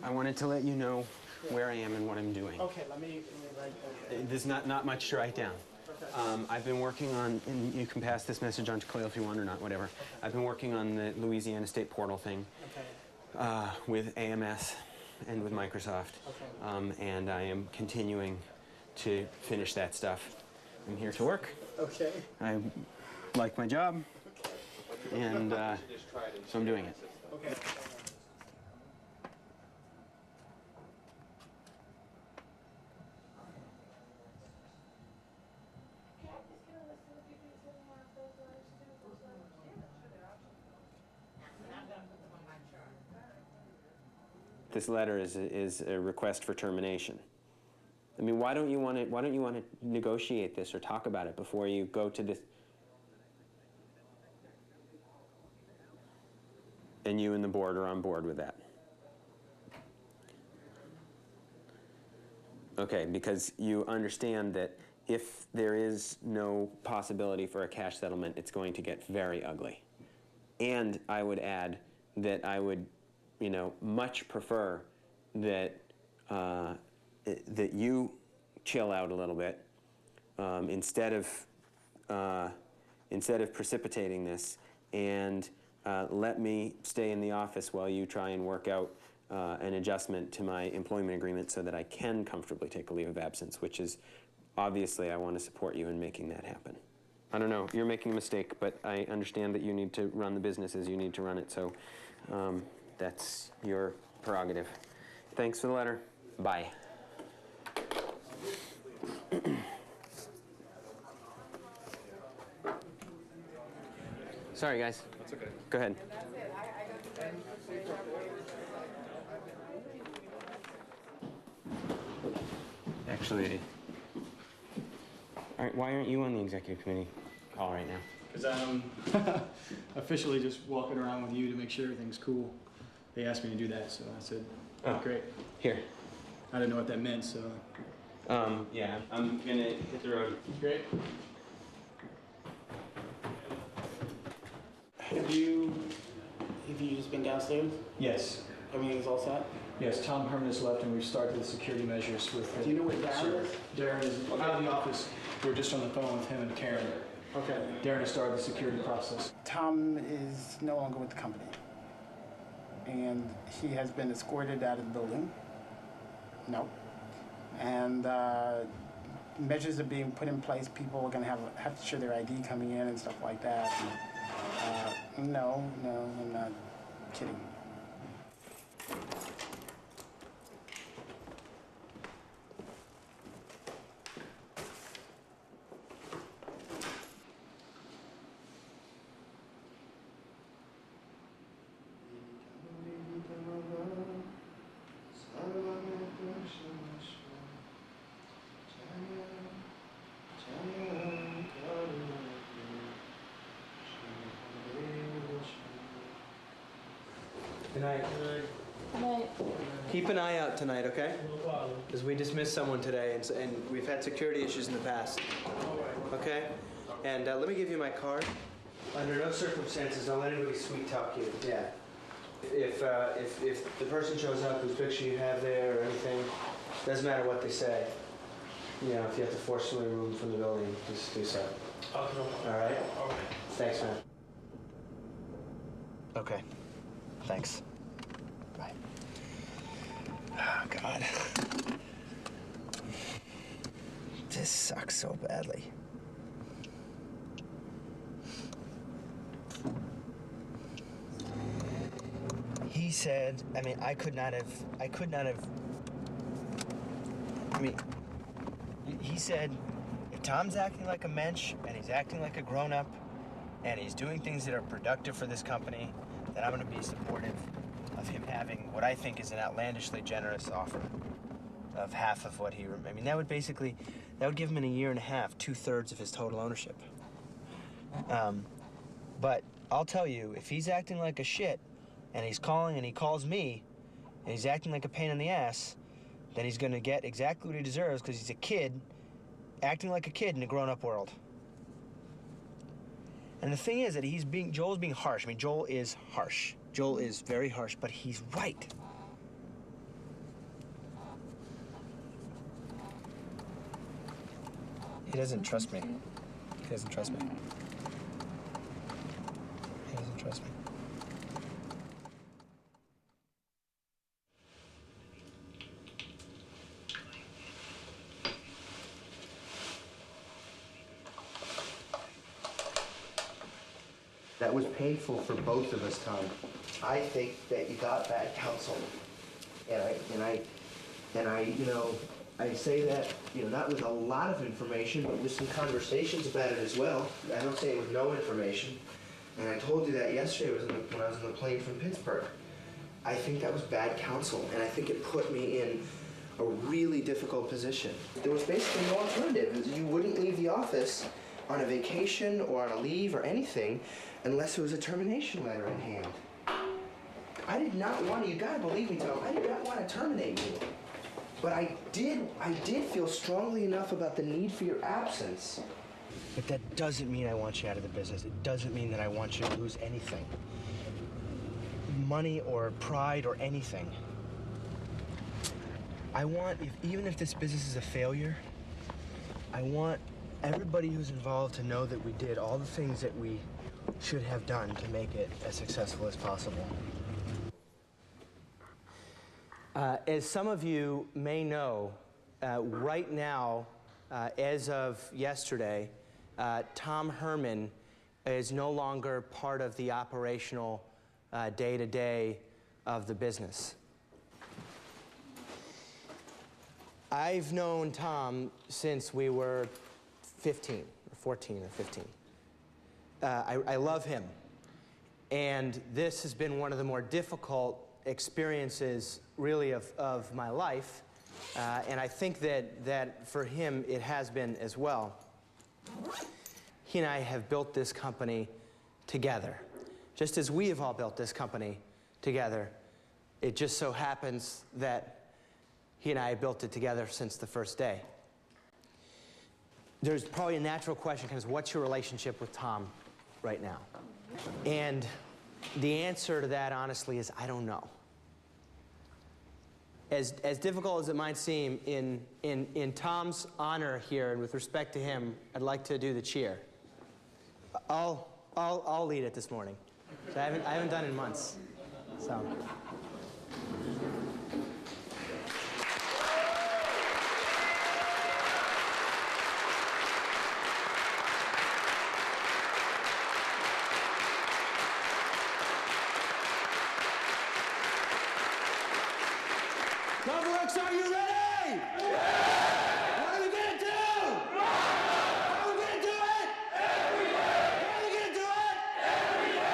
I wanted to let you know where I am and what I'm doing. Okay, let me write. There's not much to write down. I've been working on, and you can pass this message on to Kaleil if you want or not, whatever. Okay. I've been working on the Louisiana State Portal thing with AMS and with Microsoft. Okay. And I am continuing to finish that stuff. I'm here to work. Okay. I like my job, and so I'm doing it. Okay. This letter is a request for termination. I mean, why don't you want to negotiate this or talk about it before you go to this? And you and the board are on board with that. Okay, because you understand that if there is no possibility for a cash settlement, it's going to get very ugly. And I would add that I would, much prefer that that you chill out a little bit instead of precipitating this, and let me stay in the office while you try and work out an adjustment to my employment agreement so that I can comfortably take a leave of absence, which is obviously I want to support you in making that happen. I don't know, you're making a mistake, but I understand that you need to run the business as you need to run it, so that's your prerogative. Thanks for the letter. Bye. Sorry, guys. That's okay. Go ahead. Actually, all right, why aren't you on the executive committee call right now? because I'm officially just walking around with you to make sure everything's cool. They asked me to do that, so I said, oh, great. Here. I didn't know what that meant, so. Yeah, I'm gonna hit the road. Great. Have you just been downstairs? Yes. Everything's all set? Yes, Tom Herman has left, and we've started the security measures with. Do you know where Darren is? Darren is out of the office. We're just on the phone with him and Karen. Okay. Darren has started the security process. Tom is no longer with the company, and he has been escorted out of the building. No. And measures are being put in place. People are going to have to show their ID coming in and stuff like that. And, no, I'm not kidding. Good night. Good night. Keep an eye out tonight, okay? Because we dismissed someone today, and we've had security issues in the past. Okay? And let me give you my card. Under no circumstances, don't let anybody sweet talk you. Yeah. If the person shows up whose picture you have there or anything, doesn't matter what they say. You know, if you have to forcibly remove them from the building, just do so. Okay. All right? Okay. Thanks, man. Okay. Thanks. Bye. Oh, God. This sucks so badly. He said, I could not have, he said, if Tom's acting like a mensch, and he's acting like a grown-up, and he's doing things that are productive for this company, then I'm going to be supportive of him having what I think is an outlandishly generous offer of half of what he... that would give him in a year and a half 2/3 of his total ownership. But I'll tell you, if he's acting like a shit, and he's calling and he calls me, and he's acting like a pain in the ass, then he's going to get exactly what he deserves because he's a kid acting like a kid in a grown-up world. And the thing is that Joel's being harsh. Joel is harsh. Joel is very harsh, but he's right. He doesn't trust me. He doesn't trust me. He doesn't trust me. That was painful for both of us, Tom. I think that you got bad counsel. And I say that, not with a lot of information, but with some conversations about it as well. I don't say it with no information. And I told you that yesterday when I was on the plane from Pittsburgh. I think that was bad counsel, and I think it put me in a really difficult position. There was basically no alternative. You wouldn't leave the office on a vacation or on a leave or anything unless there was a termination letter in hand. I did not want to, you gotta believe me, Tom, I did not want to terminate you. But I did feel strongly enough about the need for your absence. But that doesn't mean I want you out of the business. It doesn't mean that I want you to lose anything. Money or pride or anything. I want, even if this business is a failure, I want everybody who's involved to know that we did all the things that we should have done to make it as successful as possible. As some of you may know, right now, as of yesterday, Tom Herman is no longer part of the operational day-to-day of the business. I've known Tom since we were 15, or 14 or 15. I love him. And this has been one of the more difficult experiences, really, of my life. And I think that for him, it has been as well. he and I have built this company together. Just as we have all built this company together, it just so happens that he and I have built it together since the first day. There's probably a natural question, because what's your relationship with Tom right now? And the answer to that, honestly, is I don't know. As difficult as it might seem, in Tom's honor here, and with respect to him, I'd like to do the cheer. I'll lead it this morning. So I haven't done it in months. So. GovWorks, are you ready? Yeah! What are we gonna do? How are we gonna do it? Every day! How are we gonna do it? Every day!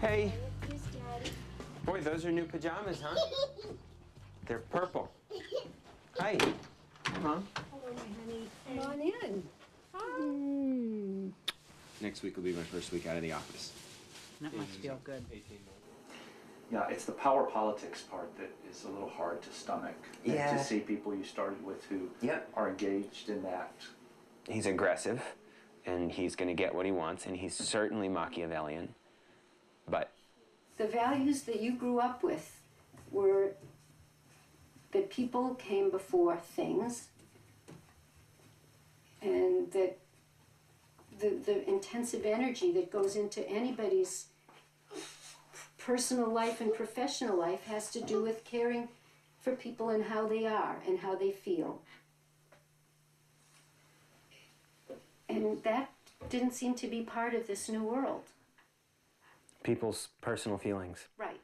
Hey. Boy, those are new pajamas, huh? They're purple. Hi. Hi, Mom. Hello, my honey. Come on in. Next week will be my first week out of the office. That must feel good. Yeah, it's the power politics part that is a little hard to stomach. And Yeah. to see people you started with who are engaged in that. He's aggressive, and he's going to get what he wants, and he's certainly Machiavellian. But The values that you grew up with were that people came before things, and that the intensive energy that goes into anybody's personal life and professional life has to do with caring for people and how they are and how they feel. And that didn't seem to be part of this new world. people's personal feelings. Right.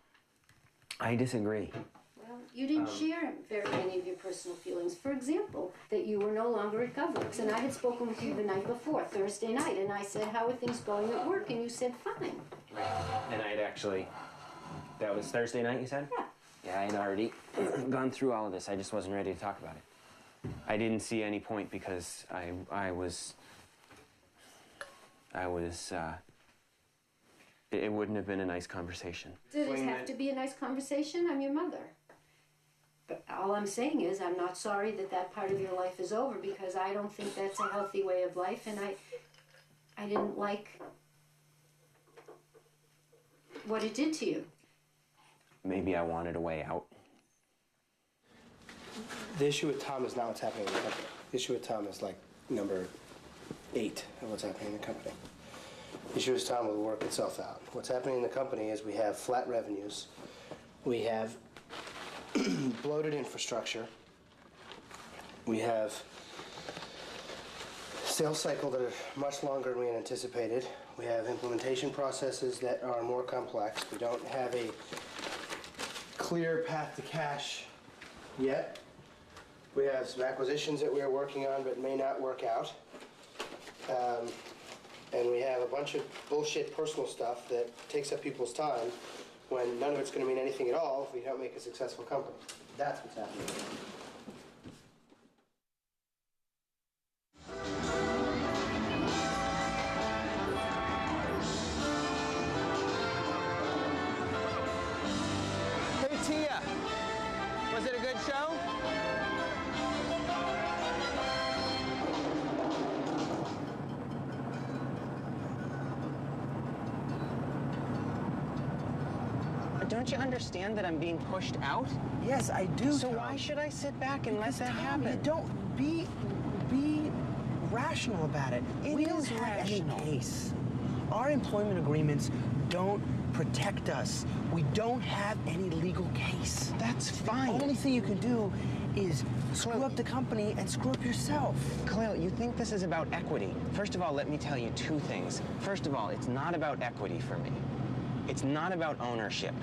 I disagree. Well, you didn't share very many of your personal feelings. For example, that you were no longer at GovWorks, and I had spoken with you the night before, Thursday night, and I said, how are things going at work? And you said, fine. And I'd actually, that was Thursday night, you said? Yeah. Yeah, I'd already gone through all of this. I just wasn't ready to talk about it. I didn't see any point because it wouldn't have been a nice conversation. Did it have to be a nice conversation? I'm your mother. But all I'm saying is I'm not sorry that that part of your life is over, because I don't think that's a healthy way of life, and I didn't like what it did to you. Maybe I wanted a way out. The issue with Tom is not what's happening in the company. The issue with Tom is like number 8 of what's happening in the company. The issue with Tom will work itself out. What's happening in the company is we have flat revenues. We have bloated infrastructure. We have sales cycle that are much longer than we had anticipated. We have implementation processes that are more complex. We don't have a clear path to cash yet. We have some acquisitions that we are working on but may not work out. And we have a bunch of bullshit personal stuff that takes up people's time when none of it's going to mean anything at all if we don't make a successful company. That's what's happening. Hey, Tia. Was it a good show? Don't you understand that I'm being pushed out? Yes, I do. So why should I sit back and let that happen? Don't be rational about it. We don't have any case. Our employment agreements don't protect us. We don't have any legal case. That's fine. The only thing you can do is screw up the company and screw up yourself. Kaleil, you think this is about equity. First of all, let me tell you two things. First of all, it's not about equity for me. It's not about ownership.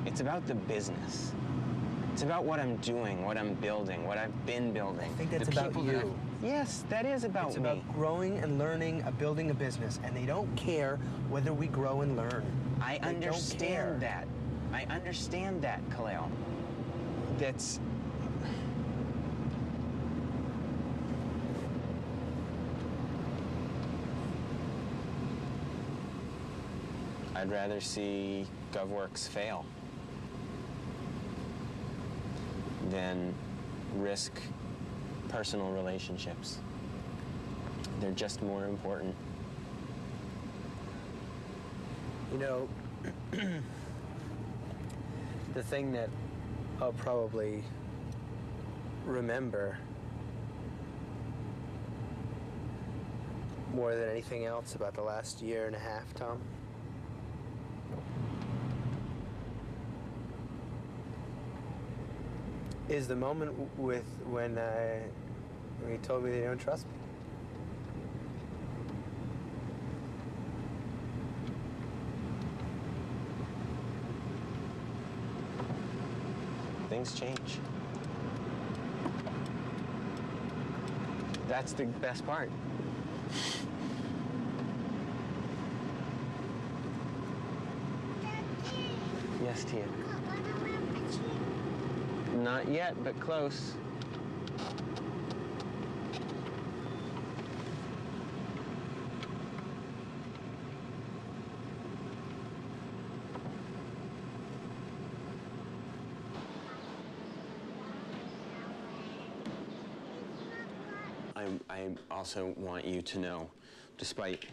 It's about the business. It's about what I'm doing, what I'm building, what I've been building. I think that's the about people you. that yes, that is about It's me. about growing and learning, building a business, and they don't care whether we grow and learn. I They understand don't care. that. I understand that, Kaleil. That's... I'd rather see GovWorks fail than risk personal relationships. They're just more important. You know, the thing that I'll probably remember more than anything else about the last year and a half, Tom, is the moment when he told me they don't trust me. Things change. That's the best part. Yes, Tia. Not yet, but close. I also want you to know, despite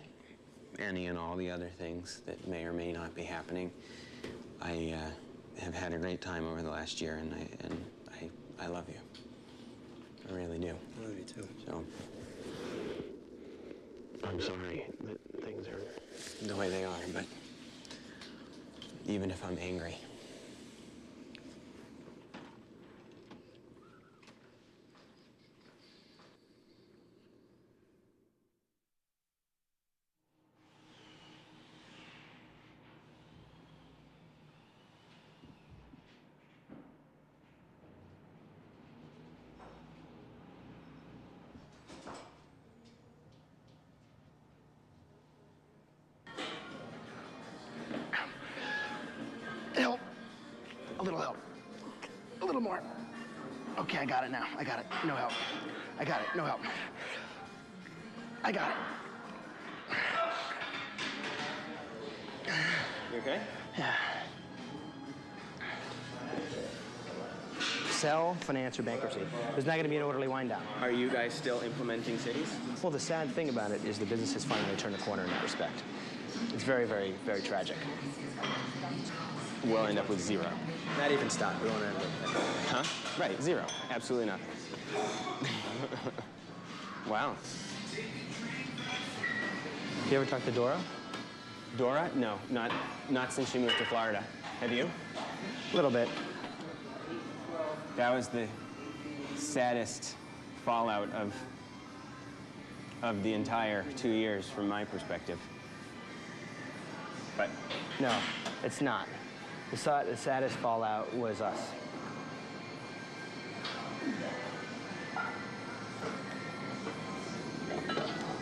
any and all the other things that may or may not be happening, I have had a great time over the last year, and I love you. I really do. I love you too. So I'm sorry that things are the way they are, but even if I'm angry, Help. A little help. A little more. Okay, I got it now. I got it. No help. I got it. No help. I got it. you okay? Yeah. Sell, finance, or bankruptcy. There's not going to be an orderly wind down. Are you guys still implementing cities? Well, the sad thing about it is the business has finally turned a corner in that respect. It's very, very, very tragic. We'll end up with zero. Not even stock. We won't end up. Huh? Right, zero. Absolutely nothing. Wow. You ever talk to Dora? Dora? No, not since she moved to Florida. Have you? A little bit. That was the saddest fallout of the entire 2 years from my perspective. But No, it's not. The saddest fallout was us.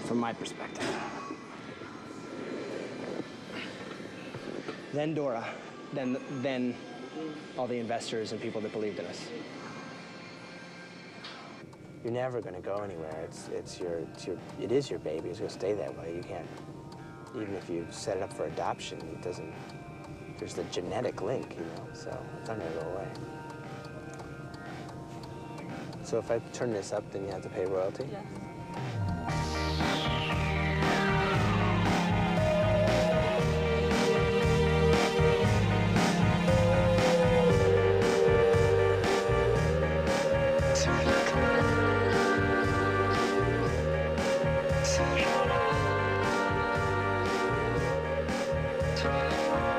From my perspective. Then Dora, then all the investors and people that believed in us. You're never going to go anywhere. It is your baby. It's going to stay that way. You can't, even if you set it up for adoption, it doesn't, there's the genetic link, you know, so it's not going to go away. So if I turn this up, then you have to pay royalty? Yes. Tuzman.